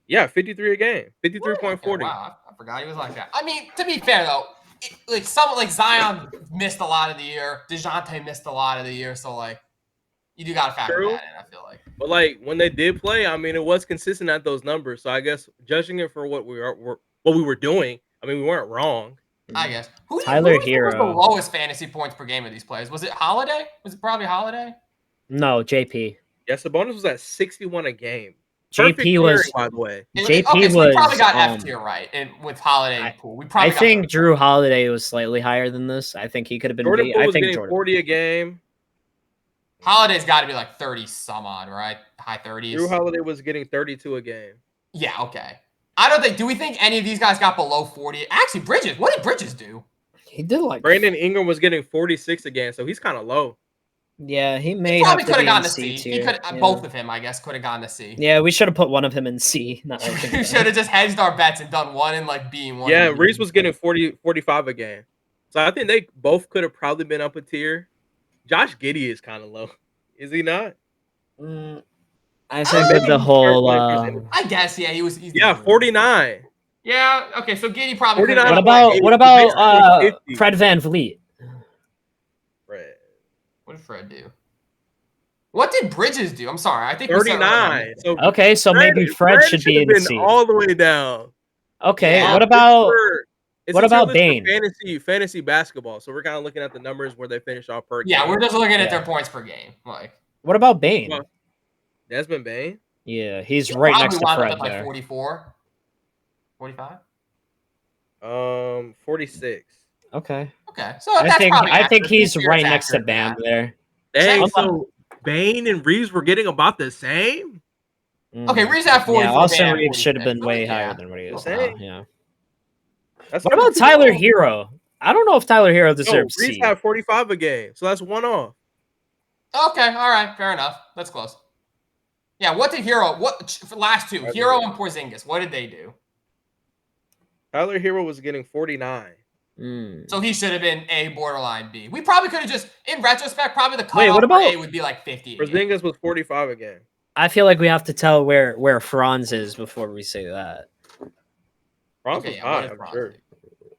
Yeah, 53 a game. 53.40. Okay, wow, I forgot he was like that. I mean, to be fair though, Zion missed a lot of the year. DeJounte missed a lot of the year, so like you do gotta factor that in, I feel like. But like when they did play, I mean, it was consistent at those numbers. So I guess judging it for what we were doing, I mean, we weren't wrong. I guess. Who was the lowest fantasy points per game of these players? Was it Holiday? Was it probably Holiday? No, JP. Yeah, Sabonis was at 61 a game. JP was, by the way. JP we probably got F tier right, and with Holiday and Poole, we probably. I think Drew Holiday was slightly higher than this. I think he could have been. Jordan B. Poole I was think getting Jordan 40 a game. Holiday's got to be like 30 some odd, right? High 30s. Drew Holiday was getting 32 a game. Yeah, okay. I don't think. Do we think any of these guys got below 40? Actually, Bridges. What did Bridges do? He did like. Brandon Ingram was getting 46 a game, so he's kind of low. Yeah, he may probably could have gone to C. He could both of him, I guess, could have gone to C. Yeah, we should have put one of him in C. We should have just hedged our bets and done one in like B and one. Yeah, Reese was getting 45 a game. So I think they both could have probably been up a tier. Josh Giddey is kind of low. Is he not? I think the whole I guess, yeah, he was 49. Yeah, okay, so Giddey probably 49. What about Fred VanVleet? What did Fred do? What did Bridges do? I'm sorry. I think 39. So maybe Fred should be in C. All the way down. Okay. Yeah, what about Bane? Fantasy basketball. So we're kind of looking at the numbers where they finish off per game. Yeah, we're just looking at their points per game. Like, what about Bane? Desmond Bane? Yeah, he's right next to Fred like there. 44, 45. 46. Okay. So I think he's right next to Bam there. Dang, so Bane and Reeves were getting about the same? Okay, Reeves at 44. Yeah, Austin Reeves should have been way higher than what he is now. Yeah. What about Tyler Hero? I don't know if Tyler Hero deserves C. Reeves had 45 a game, so that's one off. Okay, all right, fair enough. That's close. Yeah, what did Hero? For last two? Hero and Porzingis. What did they do? Tyler Hero was getting 49. So he should have been A, borderline B. We probably could have just, in retrospect, probably the cutoff for A would be like 50. Porzingis was 45 a game. I feel like we have to tell where Franz is before we say that. Franz was high, I'm sure.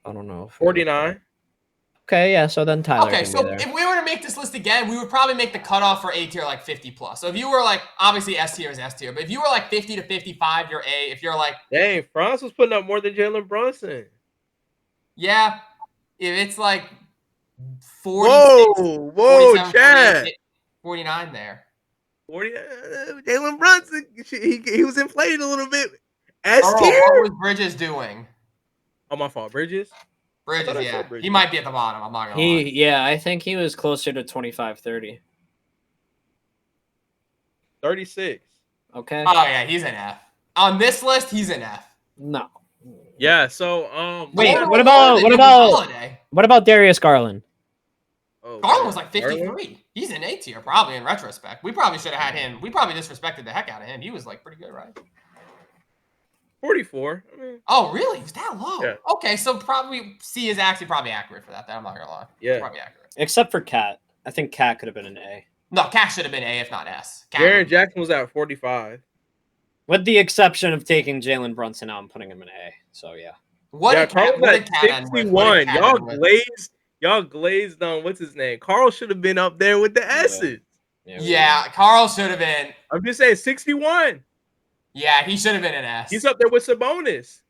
I don't know. 49. Okay, yeah, so then Tyler. Okay, so if we were to make this list again, we would probably make the cutoff for A tier like 50 plus. So if you were like, obviously S tier is S tier, but if you were like 50 to 55, you're A. If you're like, dang, Franz was putting up more than Jalen Brunson. Yeah, if it's like 40. Whoa, Chad. 49 there. 40. Jalen Brunson, he was inflated a little bit. S tier. What was Bridges doing? Oh, my fault, Bridges. Bridges, yeah. He might be at the bottom. I'm not gonna lie. Yeah, I think he was closer to 25, 30. 36. Okay. Oh yeah, he's an F. On this list, he's an F. No. Yeah. So Wait, More what than about Holiday. Darius Garland? oh, Garland was like Garland? 53. He's an A tier, probably in retrospect. We probably should have had him. We probably disrespected the heck out of him. He was like pretty good, right? 44. I mean, Oh, really? He was that low? Yeah. Okay, so probably C is actually probably accurate for that. I'm not gonna lie. Yeah. It's probably accurate. Except for Cat. I think Cat could have been an A. No, Cash should have been A if not S. Cat Jaren would- Jackson was at 45. With the exception of taking Jalen Brunson out and putting him in A. So, yeah. What Yeah, did Carl Cat, was what at did Cat end with? What 61. did Cat Y'all end with? glazed. Y'all glazed on what's his name? Carl should have been up there with the S's. Yeah, Carl should have been. I'm just saying 61. Yeah, he should have been an S. He's up there with Sabonis.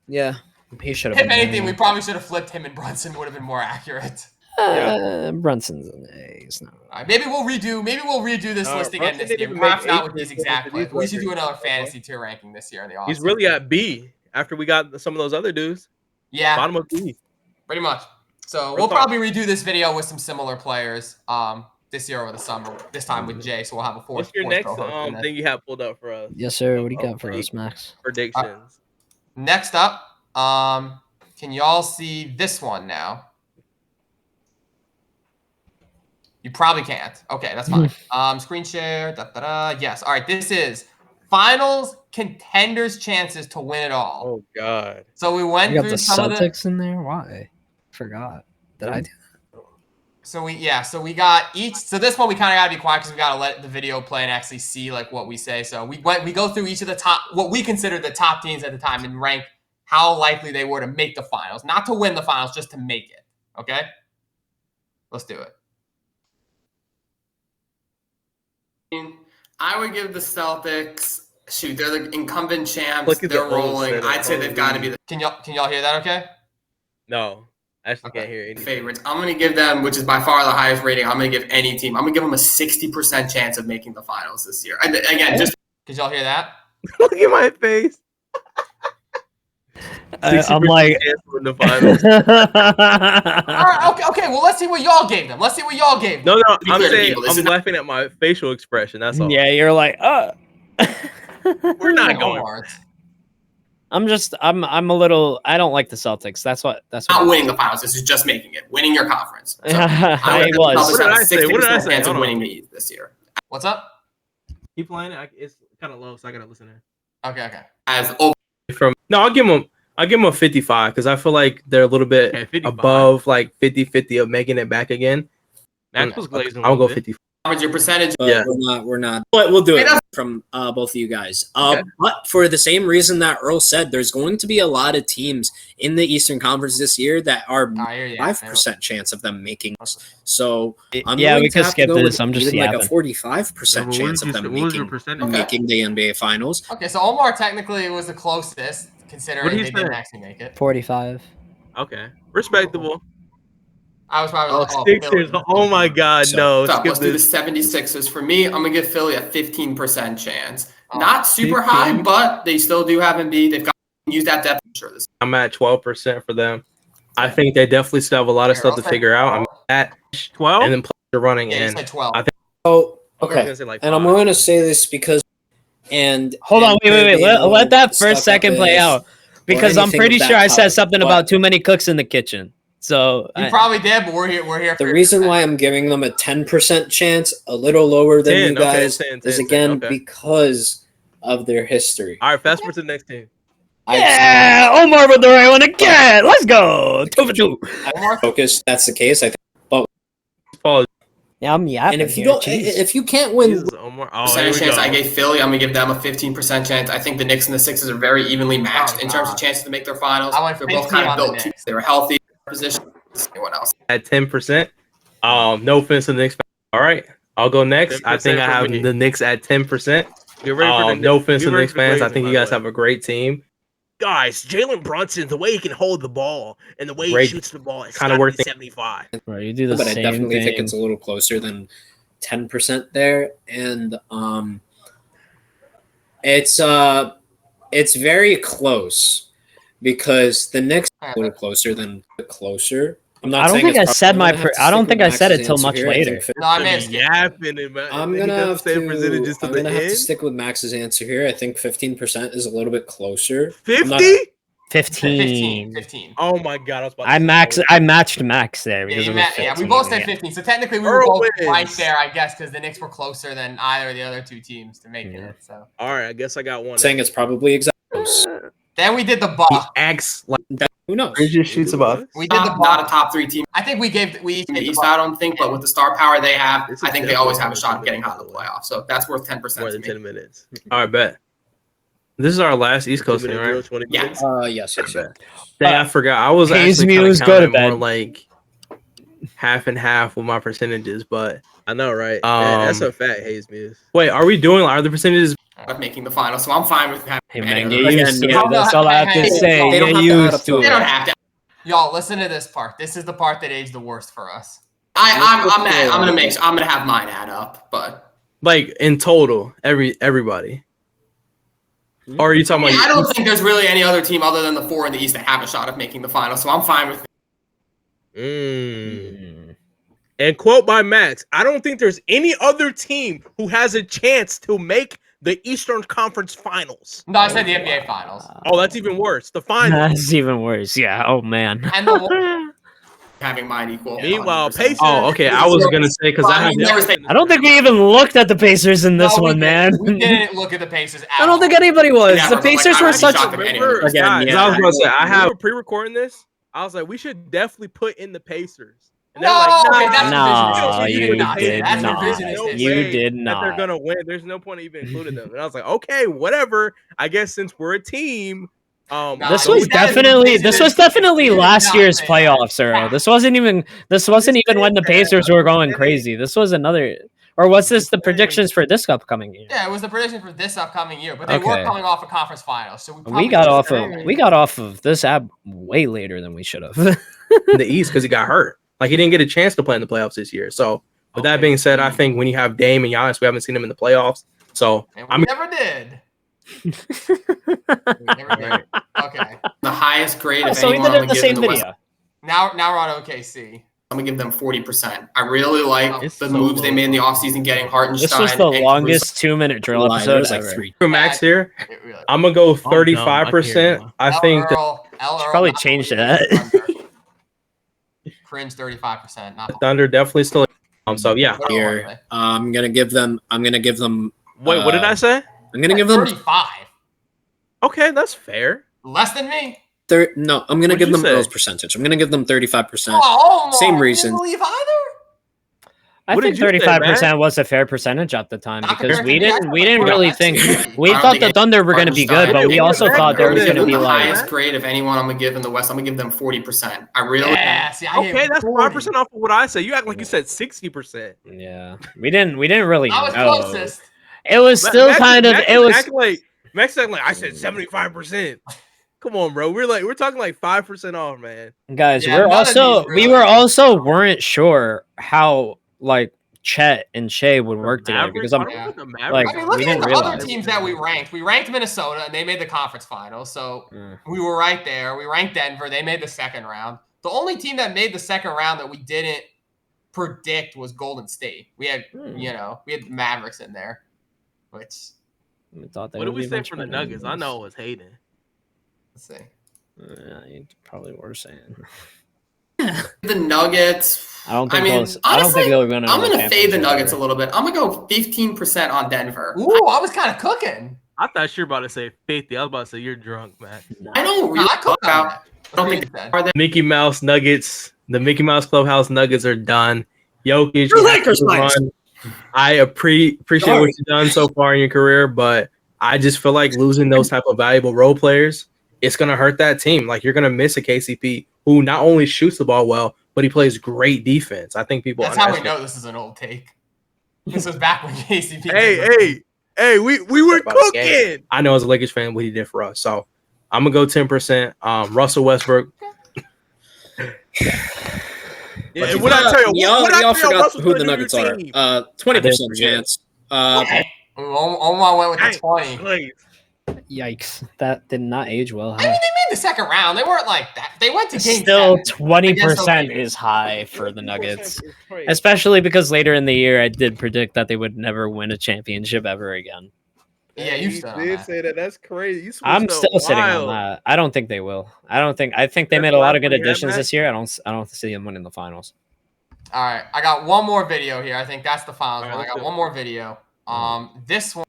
Yeah. He should have If been. anything, we probably should have flipped him and Brunson would have been more accurate. Brunson's an A. It's not. All right, maybe we'll redo this list again Brunson this didn't year. even Perhaps make not eight with these this year, exact but players. he's We should do record. another fantasy tier ranking this year in the offseason. He's really at B after we got some of those other dudes. yeah, Bottom of B. pretty much. So Real we'll talk. probably redo this video with some similar players this year over the summer. This time with Jay, so we'll have a fourth. What's your fourth next co-host in there. thing you have pulled up for us? Yes, sir. What do you Oh, got for wait. us, Max? Predictions. Next up, can y'all see this one now? You probably can't. Okay, that's fine. Screen share. Yes. All right. This is finals contenders' chances to win it all. Oh God. So we went You got through the some of the. Celtics in there? Why? Forgot. Did I do So we got each. So this one we kind of got to be quiet because we got to let the video play and actually see like what we say. So we go through each of the top, what we consider the top teams at the time, and rank how likely they were to make the finals, not to win the finals, just to make it. Okay. Let's do it. I would give the Celtics. Shoot, they're the incumbent champs. Look at They're the rolling. Bulls, I'd say they've got to be the- the. Can y'all hear that? Okay. No, I actually can't hear anything. Favorites. I'm gonna give them, which is by far the highest rating. I'm gonna give any team. I'm gonna give them a 60% chance of making the finals this year. Again, just. Did y'all hear that? Look at my face. I'm like, chance to win the finals. All right. Okay. Well, let's see what y'all gave them. No, be I'm clear to saying people, this I'm is not- laughing at my facial expression. That's all. yeah, you're like, We're not going. Omar. I'm a little. I don't like the Celtics. That's what. Not winning the finals. This is just making it. Winning your conference. So, I would was. Celtics What did have I a say? What did I 60% say? chance of Hold winning on. the East this year. What's up? Keep playing it. It's kind of low, so I gotta listen in. Okay. As I'll give them a 55 because I feel like they're a little bit 55. above like 50-50 of making it back again. Max was glazing. I'll go 50. your percentage. But Yeah. we're not. But we'll do it Wait, from both of you guys. Okay. But for the same reason that Earl said, there's going to be a lot of teams in the Eastern Conference this year that are I hear you. 5% chance of them making this. So I'm Yeah, going we to could have skip to go this. with I'm just even like a yapping. 45% chance of them making the NBA Finals. Okay, so Omar technically was the closest, What considering do you they didn't say? actually make it. 45. Okay, respectable. I was probably Sixers. Oh my God, So- no! So Skip let's do the this. 76ers. For me, I'm gonna give Philly a 15% chance. Oh, Not super 15? high, but they still do have Embiid. They've got use that depth. I'm sure this. I'm at 12% for them. I think they definitely still have a lot of stuff to figure out. I'm at 12. and then players are running Yeah, you in. said 12. I think- Oh, I was okay. gonna say like And I'm 5. going to say this because, Hold on, wait. Let that first second play out because I'm anything pretty of that sure I said type, something but- about too many cooks in the kitchen. So You probably did, but we're here. The reason why I'm giving them a 10% chance, a little lower than 10, you guys, 10, is 10, again okay. because of their history. All right, fast forward to the next team. yeah, Omar with the right one again. Let's go. 2 for 2. Omar, Focus. That's the case. I think. Paul, Yeah, I'm yapping. And if you here, don't, jeez. if you can't win, Jesus, Omar. Oh, here percentage we chance. go. I gave Philly. I'm gonna give them a 15% chance. I think the Knicks and the Sixers are very evenly matched in terms of chances to make their finals. Oh, I went They're both kind of built. They were healthy. Position. Anyone else? At 10%. No offense to the Knicks. All right, I'll go next. I 10% think I for have me. the Knicks at 10%. Get ready for the No offense get to the ready Knicks for the fans. I glazing, think by you the guys way. have a great team. Guys, Jalen Brunson, the way he can hold the ball and the way Great. he shoots the ball, it's Kinda kind worth of it. 75. Bro, you do the but I same definitely thing. think it's a little closer than 10% there, and it's very close because the Knicks are a little closer than the closer. I'm not. I don't saying think I it's said probably- my. I'm gonna have to I don't stick think with I said it Max's till answer much here. I think later. No, I may have skipped. Yapping it, man. I'm He gonna doesn't have say to. percentages to I'm the gonna have to end. stick with Max's answer here. I think 15% is a little bit closer. 50? I'm not- 15. 15. Oh my god, I was about to I matched Max there because it was 15. We both said 15. So technically we were Earl both wins. right there, I guess, because the Knicks were closer than either of the other two teams to make it. So All right, I guess I got one. Saying it's probably exactly close. then we did the He Bucks. acts like Who knows? he just shoots above. We did the Not a Bucks. top 3 team I think we each in the did the East, Bucks. I don't think, but with the star power they have, This is I think they always have a shot definitely of getting hot in the playoffs. So that's worth 10% more to than me. 10 minutes. All right, bet. This is our last East Coast thing, right? 20 Yeah. minutes? Yes. Dang, I forgot. I was Hayes actually Muse, kind go of to more bed. like half and half with my percentages, but I know, right? That's a fact, Hayes Muse. Wait, are we doing? Are the percentages? Of making the finals, so I'm fine with having Hey man, any get other- used to Again, it. That's all I have to Hey, say. they don't Get have to add up used to to it. They don't it. have to. Y'all, listen to this part. This is the part that aged the worst for us. I'm gonna have mine add up, but Like in total, everybody. Or are you talking I about? don't think there's really any other team other than the 4 in the East that have a shot of making the finals. So I'm fine with. And quote by Max, I don't think there's any other team who has a chance to make the Eastern Conference Finals. No, I said the NBA Finals. Oh, that's even worse. The finals. That's even worse. Yeah. Oh man. And the Having mine equal. Meanwhile, 100%. Pacers. Oh, okay. I was gonna say because I have Never say- I don't think we even looked at the Pacers in this No, we one, man. didn't. We didn't look at the Pacers at I don't think all. anybody was. Yeah, The but, like, Pacers I were would be such. shocked if any of Remember, them- Again, guys, yeah. I was gonna say I We have were pre-recording this. I was like, we should definitely put in the Pacers. And No, they're like, okay, that's No, revisionist. you did not say did that. That's not. revisionist No history. You way did that they're not. gonna win. There's no point even including them. And I was like, okay, whatever. I guess since we're a team, This So was that is definitely revisionist. last You did year's not say playoffs, that. Earl. This wasn't even when the Pacers were going crazy. This was another, or what's this? The predictions for this upcoming year. Yeah, it was the prediction for this upcoming year, but they Okay. were coming off a conference finals, so We got off of this app way later than we should have. in the East because he got hurt. Like he didn't get a chance to play in the playoffs this year. So with that being said, I think when you have Dame and Giannis, we haven't seen them in the playoffs. So And we never did. We never did. Okay. The highest grade of so we anyone did it I'm in gonna the give same in the West. video. Now we're on OKC. I'm gonna give them 40%. I really like It's the so moves low. they made in the offseason, getting Hartenstein. This was the and longest 2-minute drill Lie, episode there's like ever. 3. for Max here, It really. I'm gonna go dumb. 35%. I think that Earl, probably not change the that. Thunder. Cringe 35%. Not the Thunder definitely still. So yeah. What do I Here, want to say? I'm gonna give them. Wait, what did I say? I'm gonna give them. 35. Okay, that's fair. Less than me. No, I'm gonna What'd give you them say? Earl's percentage. I'm gonna give them 35%. Oh, Same you reason. didn't believe either? I What think did you say, 35% was a fair percentage at the time Not because compared we to me, I didn't thought we like didn't really 45. think we I don't thought think the it- Thunder were going to be good, but we also thought there I'm was gonna going give to them be the like highest grade of anyone I'm gonna give in the West. I'm gonna give them 40%. I really. Yeah, see, I Okay, gave that's 40. 5% off of what I say. You act like you said 60%. yeah. We didn't really I was know. closest. It was still Max- kind of Max it is was acting like Max acting like I said 75%. Come on, bro. We're talking like 5% off, man. guys, Yeah, we're none of also these we really- were also weren't sure how like Chet and Shea would work together Mavericks? because I'm I don't think the Mavericks like, I mean, we looking at didn't the other realize. teams that we ranked Minnesota and they made the conference finals, so we were right there. We ranked Denver; they made the second round. The only team that made the second round that we didn't predict was Golden State. We had, we had Mavericks in there, which we thought they What did would we be say much for the better. Nuggets? I know it was Hayden. let's see. You probably were saying. The Nuggets. I don't think I mean, those. I don't think honestly, they were going to. I'm gonna fade the Nuggets a little bit. I'm gonna go 15% on Denver. Ooh, I was kind of cooking. I thought you were about to say 50. I was about to say you're drunk, man. I don't No, really I cooked on about. that. I don't What think you said. are they. Mickey Mouse Nuggets. The Mickey Mouse Clubhouse Nuggets are done. Jokic, You're Lakers fans. I appreciate what you've done so far in your career, but I just feel like losing those type of valuable role players, it's gonna hurt that team. Like you're gonna miss a KCP who not only shoots the ball well, but he plays great defense. I think people. That's how we underestimate- know this is an old take. This was back when KCP. Hey, we were About his game. cooking. I know as a Lakers fan what he did for us, so I'm gonna go 10%. Russell Westbrook. Yeah, what I tell you? Y'all What I tell you, forgot Russell's who gonna the do to Nuggets your are. team? 20% chance. Omar went with the 20. Please. Yikes! That did not age well. I mean, they made the second round. They weren't like that. They went to game Still, 7. 20% okay. is high for the Nuggets, 20% is crazy. especially because later in the year I did predict that they would never win a championship ever again. Yeah, you stood on did that. say that. That's crazy. You I'm switched still up sitting on wild. that. I don't think they will. I think they That's made a lot of why good we had additions Matt. this year. I don't see them winning the finals. All right, I got one more video here. I think that's the finals All right, one. I let's got do one it. more video. This one.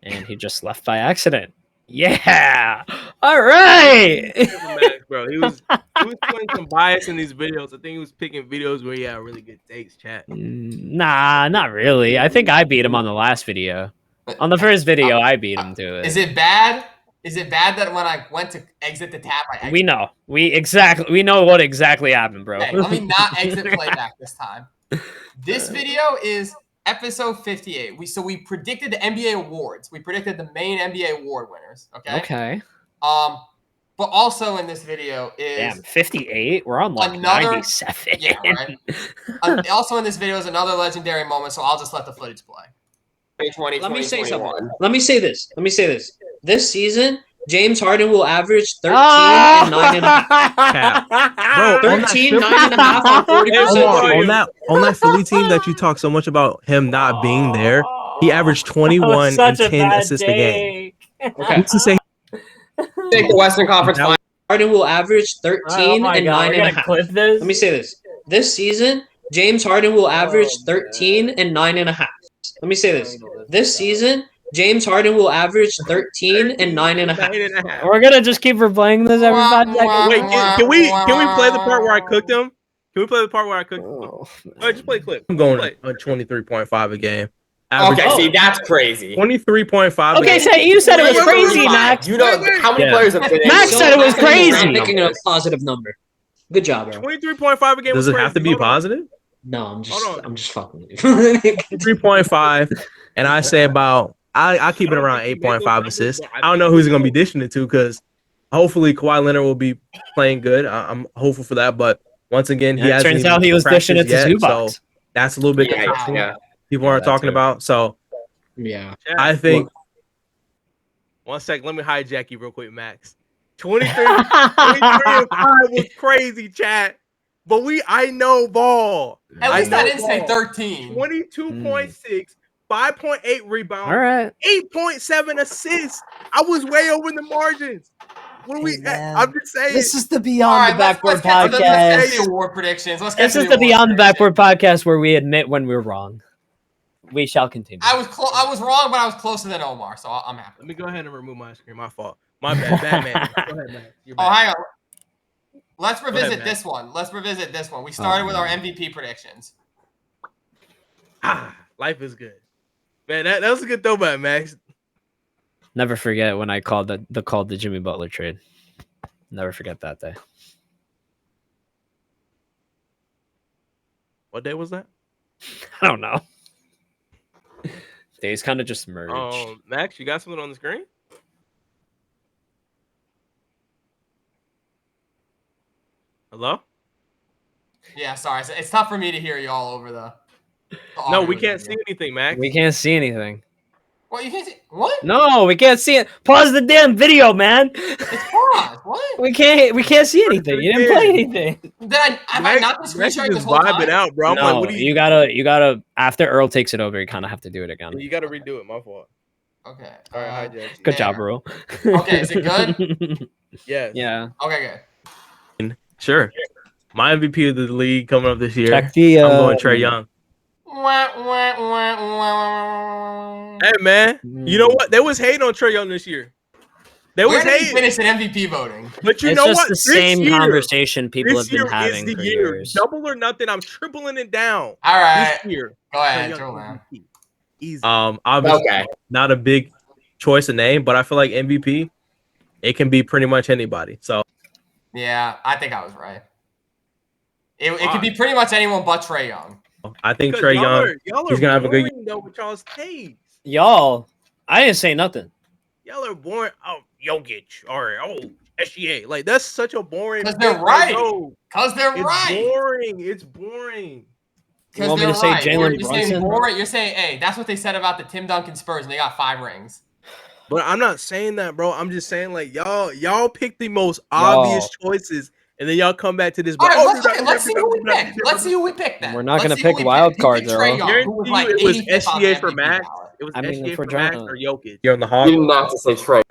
And he just left by accident. Yeah. All right. Max, bro. He was putting some bias in these videos. I think he was picking videos where he had really good takes, chat. Nah, not really. I think I beat him on the last video. On the first video, I beat him to it. Is it bad? Is it bad that when I went to exit the tab, I exited? We know. We know what exactly happened, bro. Okay, let me not exit playback this time. This video is episode 58. We predicted the NBA awards. We predicted the main NBA award winners. Okay. Okay. But also in this video is Damn, 58? We're on like Another- 97. yeah, right. Also in this video is another legendary moment. So I'll just let the footage play. 2020, Let me say 2021. something. Let me say this. This season, James Harden will average 13 Ah! and 9.5. Bro, on that 13, 9.5 on 40%. Omar, on that Philly team that you talk so much about him not being there, he averaged 21 and 10 assists a game. Okay. Who's to say Take the Western Conference That Finals. Harden will average 13 and 9.5. Clip this. Let me say this season, James Harden will average 13 and 9.5. Let me say this season, James Harden will average 13 and 9.5. We're gonna just keep replaying this every 5 seconds. Wait, can we play the part where I cooked him? Can we play the part where I cooked him? Oh, Oh, just play a clip. I'm going on 23.5 a game. Okay, see, that's crazy. 23.5. Okay, so you said it was crazy, Max. You know how many Yeah. players have been in Max this? said it was I'm crazy. picking a positive number. Good job, bro. 23.5 a game. Does was it have to crazy. be Hold on. positive? No, Hold on. I'm just fucking with you. 3.5, and I say about I keep it around 8.5 assists. I don't know who's gonna be dishing it to because hopefully Kawhi Leonard will be playing good. I'm hopeful for that, but once again, he Yeah, it hasn't. turns even out he was dishing it practiced to yet, Zubac. so that's a little bit Yeah. people Yeah, aren't that talking too. about. So Yeah. I think 1 sec. Let me hijack you real quick, Max. 23 and 5 was crazy, chat. But I know ball. At least I know didn't say ball. 13. 22.6, 5.8 rebounds, All right. 8.7 assists. I was way over the margins. What are we? man. I'm just saying. This is the All Beyond right, the Backboard let's get to Podcast. the award predictions. Let's get This to is the award Beyond the predictions. Backboard Podcast where we admit when we're wrong. We shall continue. I was wrong, but I was closer than Omar, so I'm happy. Let me go ahead and remove my screen. My fault. My bad. Batman. Go ahead, man. You're Oh, back. hang on. Let's revisit man. this one. Let's revisit this one. We started with our MVP predictions. Life is good. Man, that was a good throwback, Max. Never forget when I called the Jimmy Butler trade. Never forget that day. What day was that? I don't know. Days kind of just merged. Max, you got something on the screen? Hello? Yeah, sorry. It's tough for me to hear you all over the No, audio we can't video. see anything, Max. We can't see anything. What, you can't see? What? No, we can't see it. Pause the damn video, man. It's paused. What? We can't see anything. You didn't play anything. Have I not been Max screenshotting is this whole vibing time? out, bro. I'm like, No, what do you gotta after Earl takes it over, you kind of have to do it again. You gotta redo it. My fault. Okay. All right, hijack. Good there. job, Earl. Okay, is it good? Yes. Yeah. Okay, good. Sure. My MVP of the league coming up this year. Check the. I'm going Trae Young. Wah, wah, wah, wah. Hey man, you know what? They was hating on Trae Young this year. They was Where did he hating, finish in MVP voting? but you It's know just what? the This same year- conversation people have This been year having is for the year. years. Double or nothing. I'm tripling it down. All right. This year. Go Trae ahead, Young Joe Lamb. MVP. Easy. Okay. Obviously not a big choice of name, but I feel like MVP, it can be pretty much anybody. So Yeah, I think I was right. It could be pretty much anyone but Trae Young. I think Because Trae Young, y'all he's gonna have a good Oh, year. Though with y'all's takes. Y'all, I didn't say nothing. Y'all are boring. Oh, Jokic. Or SGA. Like that's such a boring. 'Cause they're pick, right. bro. Because they're It's right. boring. It's boring. Because want me they're to say right. Jalen You're saying Brunson? boring. You're saying, hey, that's what they said about the Tim Duncan Spurs, and they got 5 rings. But I'm not saying that, bro. I'm just saying like y'all pick the most obvious choices, and then y'all come back to this. All right, but, let's see who we pick. Let's see who we pick then. We're not Let's gonna see who pick we wild picked. Who cards, picked Trae Earl. Young, Guarantee who was you like it was 85th on the SGA for MVP Max. ballot. It was I mean, SGA if we're for Max trying or to- Jokic. You're on the Hawks. You didn't have to say Trey.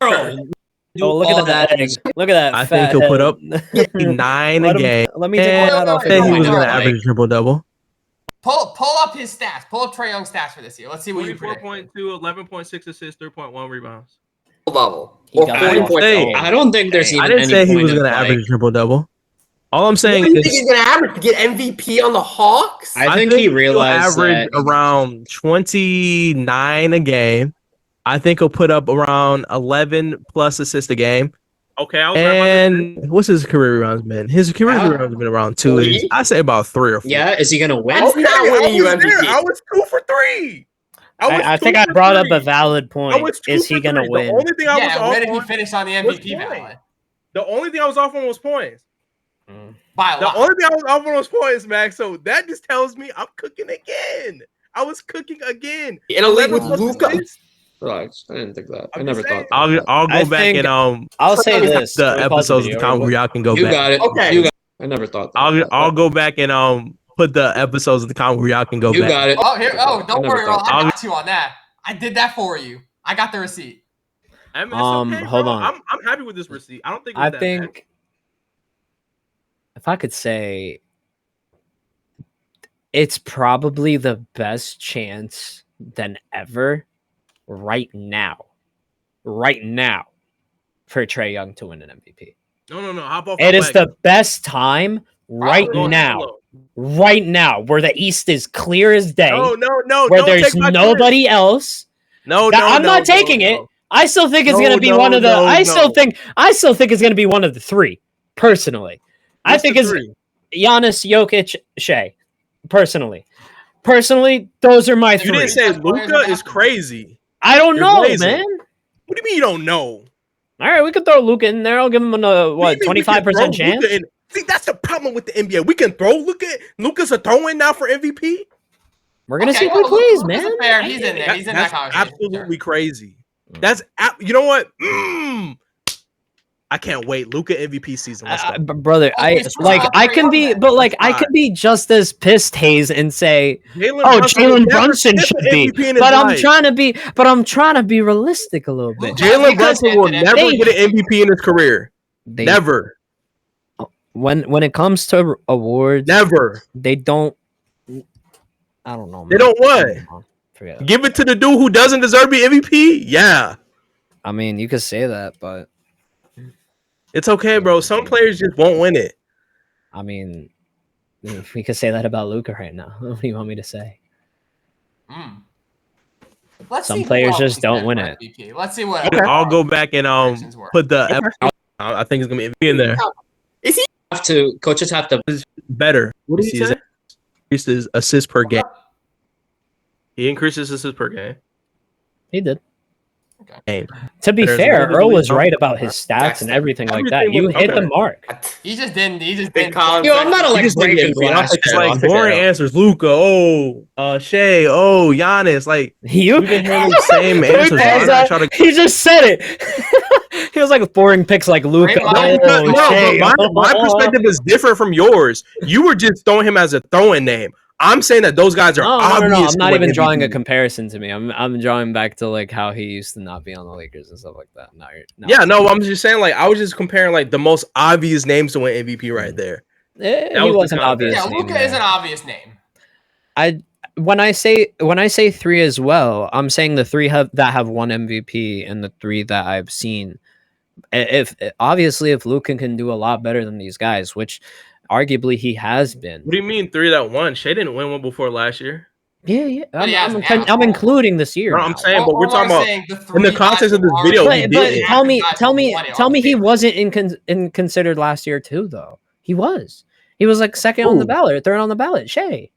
Oh, look all at that egg. Look at that. I fat think he'll put head. up 9 a Let him- game. Let me take my hat off. I said he was going to Like- average a triple-double. Pull up his stats. Pull up Trae Young's stats for this year. Let's see what you predict. 24.2, 11.6 assists, 3.1 rebounds. Level. He Or got 40 that. points. Hey, I don't think there's even I didn't any say he point was in, going to like- average a triple-double. All I'm saying What do you think is he's gonna average to get MVP on the Hawks? I think he he'll realized average that. around 29 a game. I think he'll put up around 11 plus assists a game. Okay, I was And what's his career rebounds been? His career Yeah. rebounds have been around 2. Three? I say about 3 or 4. Yeah, is he gonna win? That's not winning you MVP. I was 2 for 3. I think I brought up a valid point. was 2 Is he for gonna 3. win? The only thing I was Yeah, off where did he on finish on the was MVP points. ballot? The only thing I was off on was points. By a The lot. only thing I was off on was points, Max. So that just tells me I'm cooking again. I was cooking again. In a league with 11 plus Luka. assists. Relax. I didn't think that. I I'm never just thought saying. that. I'll go I back think- and I'll say this. the Can we pause episodes of video the count real where y'all can go You back. got it. Okay. You got it. I never thought that. I'll go back and put the episodes of the count where y'all can go You back. got it. Oh, here. Oh, don't I never worry, Earl. thought I that. got you on that. I did that for you. I got the receipt. I mean, it's okay, hold bro. on. I'm happy with this receipt. I don't think it was I that bad. think if I could say, it's probably the best chance than ever right now for Trae Young to win an MVP. No. Hop off. It is the the best time right now where the East is clear as day, No. where don't there's take my nobody else. No, I'm not taking it. I still think it's No, going to be no, one of the. no, I still no. think it's going to be one of the 3. Personally, I What's think the it's 3? Giannis, Jokic, Shea. Personally, those are my You 3. didn't say Luka is crazy. I don't You're know, blazing. man. What do you mean you don't know? All right, we could throw Luka in there. I'll give him a What do you mean we can 25% throw chance. Luka in? See, that's the problem with the NBA. We can throw Luka's a throw-in now for MVP. We're gonna Okay, see who well, plays, Luka's man. fair. He's in there. He's in that That's conversation. absolutely crazy. That's you know what? I can't wait. Luka MVP season. Let's go. Brother, Oh, I he's like. top I three can on be, that. but like, I can be just as pissed, Hayes, and say, Jalen "Oh, Brunson will Jalen never Brunson sniff should an be." MVP in his But I'm life. trying to be realistic a little bit. Luka- Jalen Because Brunson will they- never get an MVP in his career. They- Never. When it comes to awards, Never. they don't. I don't know. Man. They don't what? Forget it. Give it to the dude who doesn't deserve to be MVP? Yeah. I mean, you could say that, but It's okay, bro. Some players just won't win it. I mean, we could say that about Luka right now. What do you want me to say? Let's Some see who players else just is don't in win for it. MVP. Let's see what. I'll go back and predictions were. put the. I think it's gonna be in there. Coaches have to. Better. What did he say? Increases assists per game. He increases assists per game. He did. Game. To be There's fair, literally Earl was no- right about his stats and everything like that. Everything You was- hit okay. the mark. He just didn't. Big Colin Yo, I'm not a You like just didn't breaking get me. glass. It's here. I'll like take boring that out. answers. Luka, Shea, Giannis. Like You we've been hearing the same answers. He Why does not that. try to- He just said it. He was like boring picks like Luka. Draymond- No, Shea, but my perspective is different from yours. You were just throwing him as a throwing name. I'm saying that those guys are No, obvious. I'm not to even win drawing a MVP. comparison to me. I'm drawing back to like how he used to not be on the Lakers and stuff like that. No, Yeah, no, I'm just saying like I was just comparing like the most obvious names to win MVP right there. He was was the an kind of- obvious. Yeah, name Luka there. is an obvious name. When I say 3 as well, I'm saying the 3 that have won MVP and the 3 that I've seen. If Luka can do a lot better than these guys, which arguably he has been. What do you mean 3 that won? Shea didn't win one before last year. Yeah. But he hasn't had I'm one. including this year. No, I'm now. saying, but we're talking about saying the in the three context guys of this who video, already- he But did. tell me he Guys wasn't in considered last year too, though. He was like second on the ballot, third on the ballot. Shea.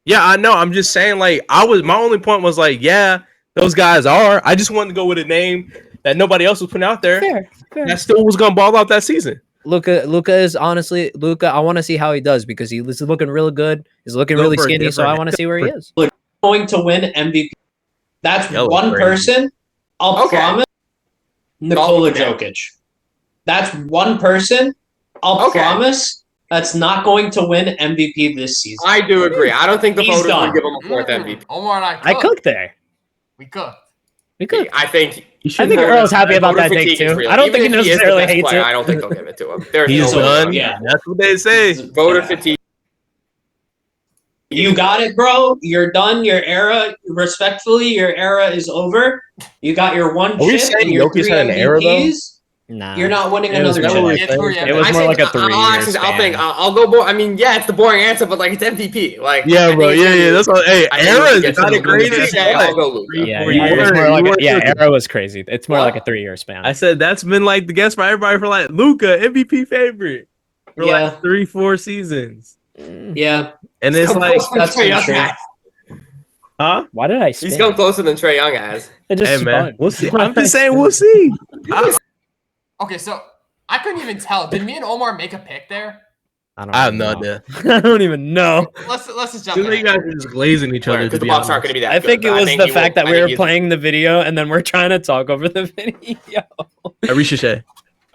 Yeah, I know. I'm just saying, like, my only point was like, yeah, those guys are. I just wanted to go with a name that nobody else was putting out there. Fair. That still was gonna ball out that season. Luka is honestly Luka. I want to see how he does because he's looking really good. He's looking really Silver skinny, so I different. want to see where he is. Going to win MVP. That's Yellow one crazy. person. I'll Okay. promise. Nikola Okay. Jokic. That's one person. I'll Okay. promise. that's not going to win MVP this season. I do agree. I don't think the He's voters done. would give him a fourth MVP. Omar and I cooked there. We cooked. We could. I think I think Earl's happy about that take too. I don't think he necessarily hates it. I don't think they'll give it to him. There's He's no done. way. Yeah. That's what they say. Voter fatigue. You got it, bro. You're done. Your era, respectfully, your era is over. You got your one Are we chip saying and your Jokic 3 had an era, though? MVPs. Nah. You're not winning It was another more chip. like- Yeah, It was I more think- like a 3 year I'll go more. I mean, yeah, it's the boring answer, but like it's MVP. Like Yeah, bro. Yeah. That's what. Hey, I think era we is get to not the a greatest. Luka. I'll go Luka. Yeah, Four yeah, it was years. more like You a, weren't era was crazy. It's more like a What? 3-year span. I said that's been like the guess for everybody for like Luka MVP favorite for Yeah. like 3-4 seasons, Yeah, and it's like, that's Trae for Young sure. has. huh? Why did I spin? He's going closer than Trae Young has. It just Hey man, spun. we'll see. I'm just saying we'll see. Okay, so I couldn't even tell. Did me and Omar make a pick there? I have no idea. I don't even know. Let's just jump Seems like in. you guys are just glazing each other. Because To the be Bucks aren't honest. going to be that I good, think it but was the he fact will- that we I were think playing the video and then we're trying to talk over the video. Ricochet.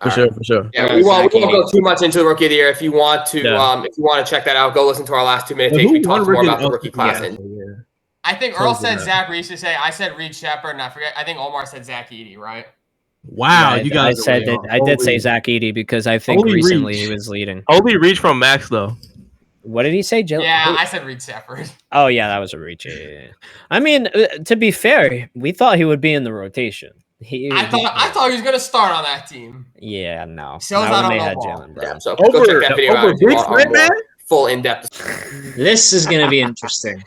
For sure. Yeah, Yeah, we won't exactly. go too much into the rookie of the year. If you want to, Yeah. if you want to check that out, go listen to our last 2 minute Well, takes. who We won talked more rookie- about the rookie class. Yeah. And I think Earl Close to said that. Zach Reese to say. I said Reed Shepard, and I think Omar said Zach Edey, right? Wow, Yeah, you guys. I said are that. way I did off. say Zach Edey because I think Holy recently reach. he was leading. Only reach from Max though. What did he say, Jill? Yeah, I said Reed Shepard. Oh yeah, that was a reach. Yeah. I mean, to be fair, we thought he would be in the rotation. I thought he was gonna start on that team. Yeah, no. Shows Not I when don't they know had ball. Jalen Brown. yeah, so Over go check that video out if you Big want Fred, a man. more full in-depth. This is going to be interesting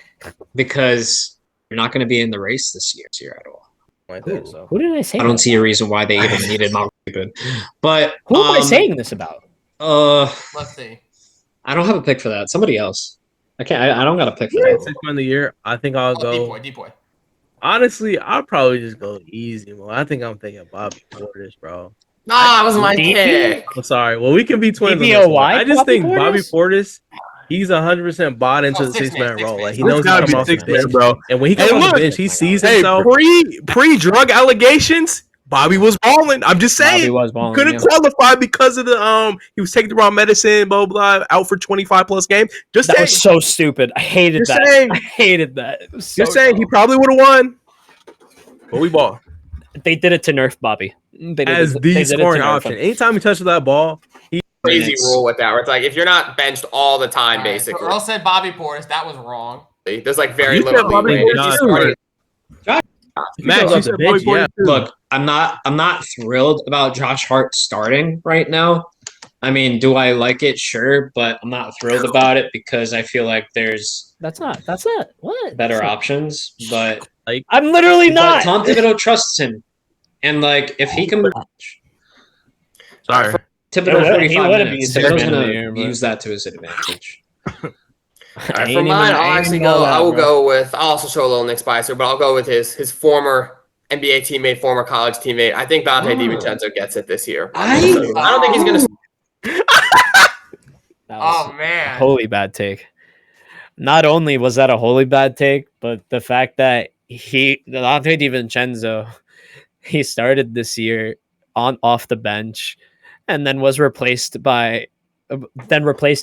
because you're not going to be in the race this year at all. I think so. Who did I say? I don't that see a reason why they even needed Mount Cupid. But Who am I saying this about? Let's see. I don't have a pick for that. Somebody else. I can't. I don't got a pick for Sixth that. man of the year. I think I'll Oh, go. deep boy. Honestly, I'll probably just go easy. Well, I think I'm thinking Bobby Portis, bro. Nah, that was my DP? pick. I'm sorry. Well, we can be twins. on this DPOY one. I just Bobby think Bobby Portis? Portis, he's 100% bought into Oh, the six 6-man man, role. six Like he man. knows Gotta how to be come off the 6 man, bench, bro. and when he Hey, comes off the look. bench, he sees Hey, himself. pre-drug allegations, Bobby was balling. I'm just Bobby saying. was balling. Couldn't yeah. qualify because of the he was taking the wrong medicine, blah blah, out for 25 plus games. Just That saying. was so stupid. I hated Just that. saying. I hated that. It was so Just saying, he dumb. probably would have won. But we ball. They did it to nerf Bobby. They did As it- they the did it to scoring nerf option. him. Anytime he touches that ball, Crazy Minutes. rule with that. Where it's like if you're not benched all the time, All right, basically, so Earl said Bobby Portis. That was wrong. there's like very You said little Bobby leeway. Portis If too. you started- Max, you said Bobby Portis too. Look, I'm not thrilled about Josh Hart starting right now. I mean, do I like it? Sure, but I'm not thrilled about it because I feel like there's That's it. What? better That's it. options. But I'm literally but not. Tom Thibodeau trusts him, and like if he can, Sorry. Thibodeau He 45 would've minutes, been Thibodeau's second in the gonna year, but- use that to his advantage. All right, for mine, I will go with. I'll also show a little Nick Spicer, but I'll go with his former NBA teammate, former college teammate. I think Dante DiVincenzo gets it this year. I don't think he's gonna. That was Oh man. a wholly bad take. Not only was that a wholly bad take, but the fact that Dante DiVincenzo, he started this year off the bench, and then was replaced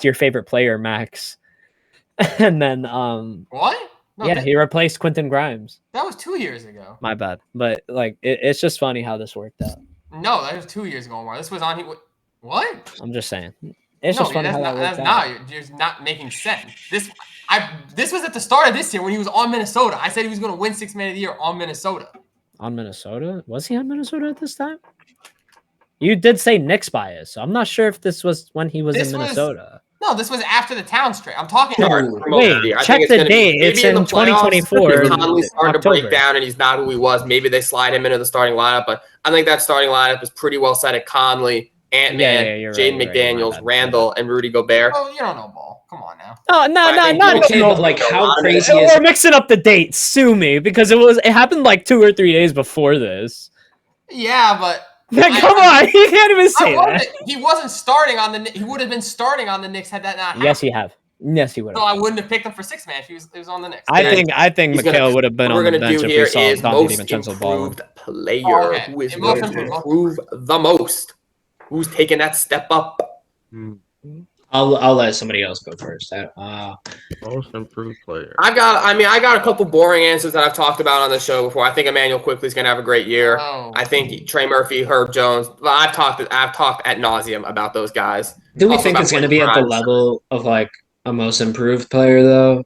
your favorite player Max, and then What? No, yeah, he replaced Quentin Grimes. that was 2 years ago. My bad, but like it's just funny how this worked out. No, that was 2 years ago, Omar. This was on. What? I'm just saying, it's No, just funny that's how not. that That's worked out. not. You're not making sense. This was at the start of this year when he was on Minnesota. I said he was going to win 6 Man of the Year on Minnesota. On Minnesota, was he on Minnesota at this time? You did say Knicks bias, so I'm not sure if this was when he was This in was- Minnesota. No, this was after the Towns trade. I'm talking. Wait, check the date. It's in 2024. Conley's starting to October. break down, and he's not who he was. Maybe they slide him into the starting lineup, but I think that starting lineup is pretty well set at Conley, Ant-Man, Yeah, you're right, Jaden you're right. McDaniels, My bad. Randall, and Rudy Gobert. Oh, you don't know ball. Come on now. Oh no, I think no, Okay, but like how crazy is We're mixing up the dates. Sue me because it happened like 2 or 3 days before this. Yeah, but Man, come on, you can't even say that. he wasn't starting on the. He would have been starting on the Knicks had that not happened. Yes, he have. Yes, he would So have. I wouldn't have picked him for 6 Man if he was on the Knicks. I think He's gonna- Mikhail would have been What we're on the going to bench do if here we saw is Dante most DiVincenzo balling. improved player. Oh, okay. Who is And most going to improved. improve the most? Who's taking that step up? I'll let somebody else go first. Most improved player. I got a couple boring answers that I've talked about on the show before. I think Emmanuel Quickly's gonna have a great year. Oh. I think Trey Murphy, Herb Jones. Well, I've talked ad nauseum about those guys. Do we Also think about it's going to be at the Grimes. level of like a most improved player though?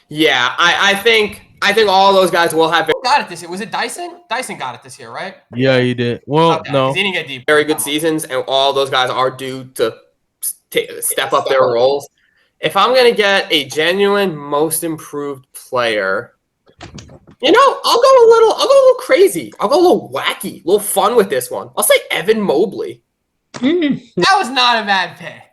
Yeah, I think all those guys will have Who got it this year? Was it Dyson? Dyson got it this year, right? Yeah, he did. Well, Okay, 'cause no. he didn't get deep. very good seasons, and all those guys are due to step up their roles. If I'm gonna get a genuine most improved player, I'll go a little crazy. I'll go a little wacky, a little fun with this one. I'll say Evan Mobley. That was not a bad pick.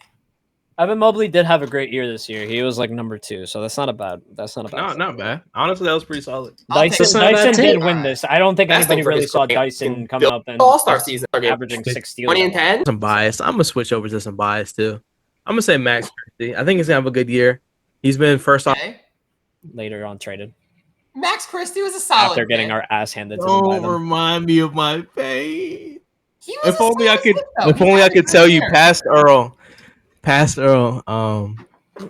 Evan Mobley did have a great year this year. He was like number 2, so that's not a bad. Not bad. Honestly, that was pretty solid. Dyson did win this. I don't think That's anybody for really his saw game. Dyson come up and All-Star season. averaging 60. 20 and 10. Some bias. I'm gonna switch over to some bias too. I'm gonna say Max Christie. I think he's gonna have a good year. He's been first off. Okay. Later on traded Max Christie was a solid after getting pick. our ass handed to them by Don't them. remind me of my pain. He was If a only I solid could. pick, though. If He only I had a could good tell you, year. past Earl.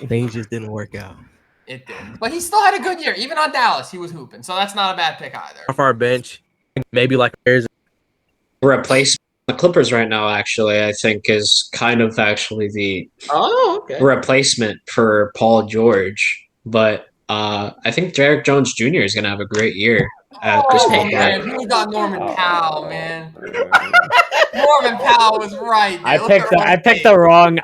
Things just didn't work out. It did. But he still had a good year. Even on Dallas, he was hooping. So that's not a bad pick either. Off our bench, maybe like there's Replacement the Clippers right now, actually, I think is kind of actually the Oh, okay. replacement for Paul George. But I think Derek Jones Jr. is going to have a great year at this Oh, point. man. Who got Norman Powell, man? Norman Powell was right. Dude. I Look picked at the right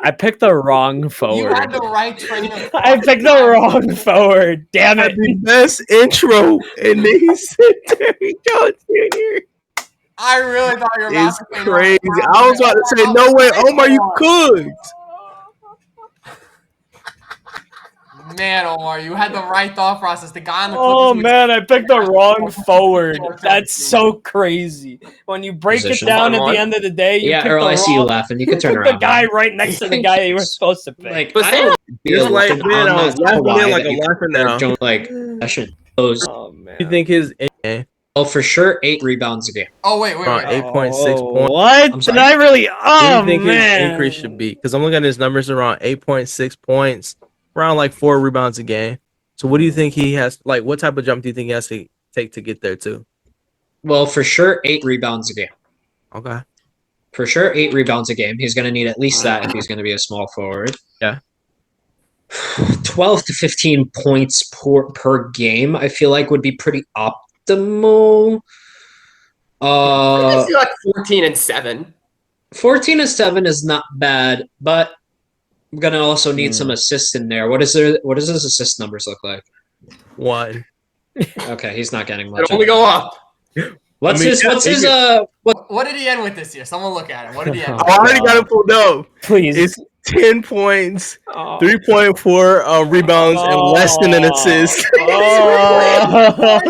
I picked the wrong You forward. had the right train of I picked the wrong forward. Damn it. the best intro, and then he said Derrick Jones Jr. I really thought you were about It's to say crazy. Norman Powell. I was about to say, no way, Omar, you could. Man, Omar, you had the right thought process. The guy on the Oh Clippers man, I picked the wrong forward. That's so crazy. When you break Position. it down at Fun the one. end of the day, you Yeah, pick Earl, the I see you wrong- laughing. You can turn pick the around. guy right next to the guy that you were supposed to pick. Like, But I don't feel It's like, on man, I was that laughing Kawhi then like that I'm you laughing compare now. Jones, like, that should close. Oh man. You think his Well, for sure, 8 rebounds a game. Oh, wait. 8.6 Oh, points? What? I'm Did sorry. I really? What Oh do you think man. his increase should be? Because I'm looking at his numbers around 8.6 points, around like 4 rebounds a game. So what do you think he has? Like, what type of jump do you think he has to take to get there too? Well, for sure, 8 rebounds a game. Okay. For sure, 8 rebounds a game. He's going to need at least that if he's going to be a small forward. Yeah. 12 to 15 points per game, I feel like would be pretty optimal. I see like 14 and 7. 14 to 7 is not bad, but I'm going to also need some assists in there. What does his assist numbers look like? 1. Okay, he's not getting much. It'll only go up. What What did he end with this year? Someone look at it. What did he end with? I already got it pulled up. Please. It's 10 points, Oh. 3.4 rebounds, and less than an assist.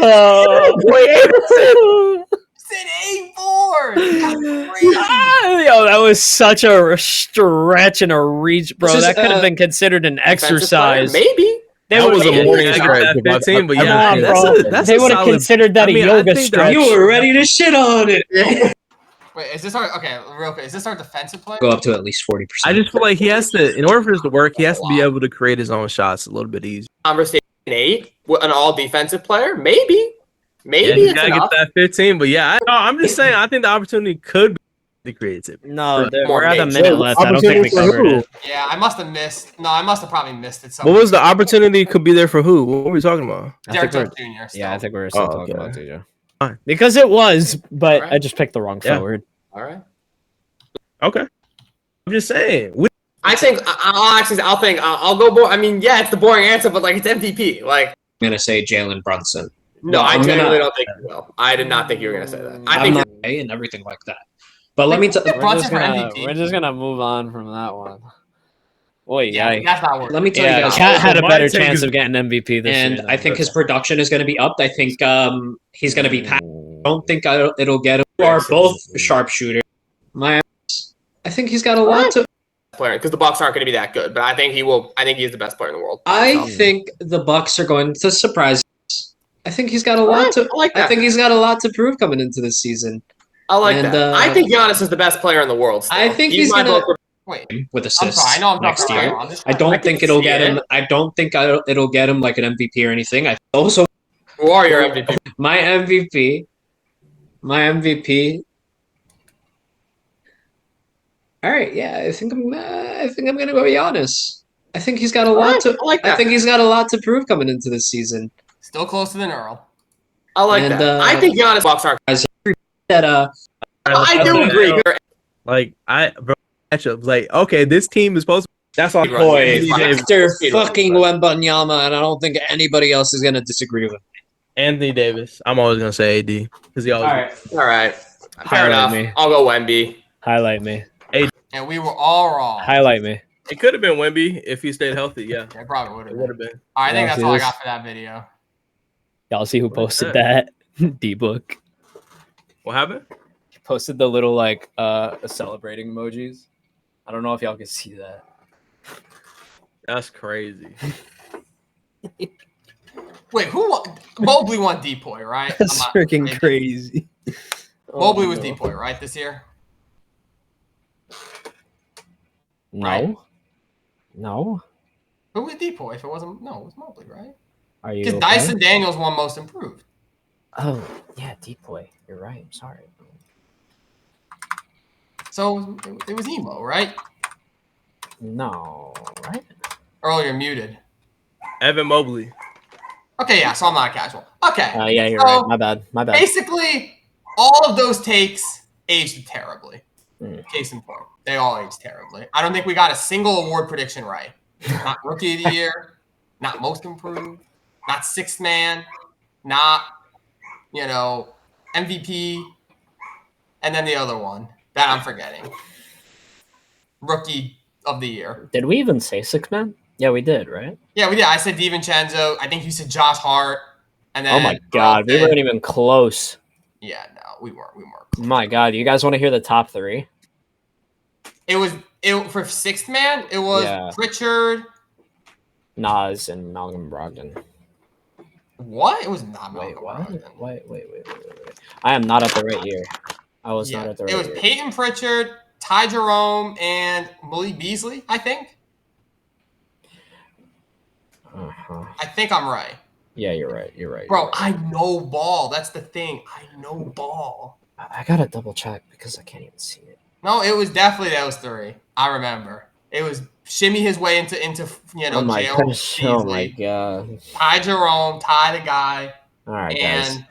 Oh. Said 8 boards. That's crazy. Yo, that was such a stretch and a reach, bro. This is, That could have been considered an exercise. Maybe. That was a would've- morning Yeah, stretch. that 15, but yeah, Nah, that's bro. that's they a would have solid- considered that I mean, a I yoga think stretch. You were ready to shit on it. Wait, is this our real quick? Is this our defensive player? Go up to at least 40%. I just feel like he has to, in order for this to work, he has to be able to create his own shots a little bit easier. Conversation 8 with an all defensive player? Maybe. Yeah, Maybe you it's gotta enough. get that 15, but yeah, I'm just saying, I think the opportunity could be creativity. No, More we're at a games. minute left. I don't think we Opportunity for covered who? it. Yeah, I must have missed. No, I must have probably missed it. What Somewhere. was the opportunity could be there for who? What were we talking about? I Derek think Jones Jr. Yeah, I think we were still talking about TJ. Fine. Because it was, but Alright. I just picked the wrong Yeah. forward. All right. Okay. I'm just saying. I think I'll go. I mean, yeah, it's the boring answer, but like it's MVP. Like, I'm going to say Jalen Brunson. no, I I'm genuinely gonna- don't think you will. I did not think you were gonna say that. I I'm think not gay and everything like that. But let me tell Brunson for MVP. We're just gonna move on from that one. Boy, Yeah, yeah. that's not working. let me tell you Yeah, guys. Cat had a My better take chance is- of getting MVP this year. And than I think his Brunson. production is going to be up. I think he's going to be passed. I don't think it'll get him. We are both sharpshooters. I think he's got a lot to. player because the Bucks aren't going to be that good, but I think he will. I think he is the best player in the world. I think the Bucks are going to surprise us. I think he's got a lot to. I like that. I think he's got a lot to prove coming into this season. I like and, that. I think Giannis is the best player in the world. Still. I think he's he's my gonna- vote for with assists I know I'm next talking year. about I don't think it'll get him. I don't think it'll get him like an MVP or anything. I also Who are your MVP? my MVP. All right, yeah, I think I'm gonna go Giannis. I think he's got a lot to. I like that. I think he's got a lot to prove coming into this season. Still closer than Earl. I like And, that. I think Giannis Bucks are. That I do agree. Like matchups. Like, okay, this team is supposed to. That's on Right. point. Victor fucking Wembanyama, and I don't think anybody else is gonna disagree with him. Anthony Davis. I'm always gonna say AD because he always. All right. Fair Highlight enough. me. I'll go Wemby. Highlight me. And we were all wrong. Highlight me. It could have been Wemby if he stayed healthy. Yeah, It probably would it have would been. have been. All right, I think Yeah, that's see all I this? got for that video. Y'all see who What is posted that? D-Book. What happened? He posted the little like celebrating emojis. I don't know if y'all can see that. That's crazy. Wait, who won? Mobley won Depoy, right? That's freaking crazy. Mobley Oh, was no. Depoy, right, this year? No. Right? No. Who was Depoy if it wasn't? No, it was Mobley, right? Are you Because okay? Dyson Daniels won Most Improved. Oh, yeah, Depoy. You're right. I'm sorry. So it was Emo, right? No, right? Earl, you're muted. Evan Mobley. Okay, yeah, so I'm not casual. Okay. Yeah, you're So, right. My bad. My bad. Basically, all of those takes aged terribly. Mm. Case in point, they all aged terribly. I don't think we got a single award prediction right. Not Rookie of the Year, not Most Improved, not Sixth Man, not, MVP, and then the other one that I'm forgetting. Rookie of the Year. Did we even say six man? Yeah, we did, right? Yeah, we did. I said DiVincenzo. I think you said Josh Hart. And then Oh my god, we weren't even close. Yeah, no, we weren't. My god, you guys want to hear the top three? It was for Sixth Man. It was Yeah. Pritchard. Nas and Malcolm Brogdon. What? It was not Wait, Malcolm what? Brogdon. Wait. I am not at the right year. I was not Yeah, at the right it was year. Peyton Pritchard, Ty Jerome, and Malik Beasley. I think. Uh-huh. I think I'm right, Yeah, you're right. You're right. bro. you're right. I know ball. That's the thing. I know ball. I gotta double check because I can't even see it. No, it was definitely those three. I remember. It was shimmy his way into Oh my jail. gosh! Oh my Beasley. god! Ty Jerome, Ty the guy, All right, guys. and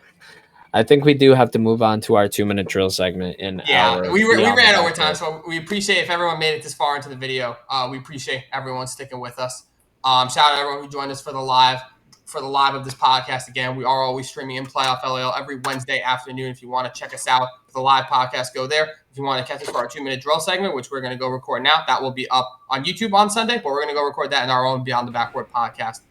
I think we do have to move on to our 2-minute drill segment. yeah, we Beyond the ran overtime, Backboard. so we appreciate if everyone made it this far into the video. We appreciate everyone sticking with us. Shout out to everyone who joined us for the live of this podcast. Again, we are always streaming in Playoff LAL every Wednesday afternoon. If you want to check us out for the live podcast, go there. If you want to catch us for our 2-minute drill segment, which we're going to go record now, that will be up on YouTube on Sunday, but we're going to go record that in our own Beyond the Backboard podcast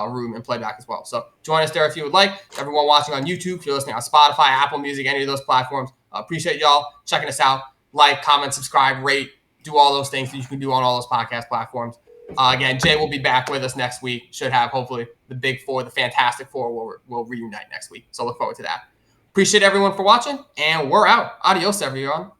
room and playback as well. So join us there if you would like. Everyone watching on YouTube, if you're listening on Spotify, Apple Music, any of those platforms, appreciate y'all checking us out. Like, comment, subscribe, rate, do all those things that you can do on all those podcast platforms. Again, Jay will be back with us next week. Should have, hopefully, the Big Four, the Fantastic Four will reunite next week. So look forward to that. Appreciate everyone for watching, and we're out. Adios, everyone.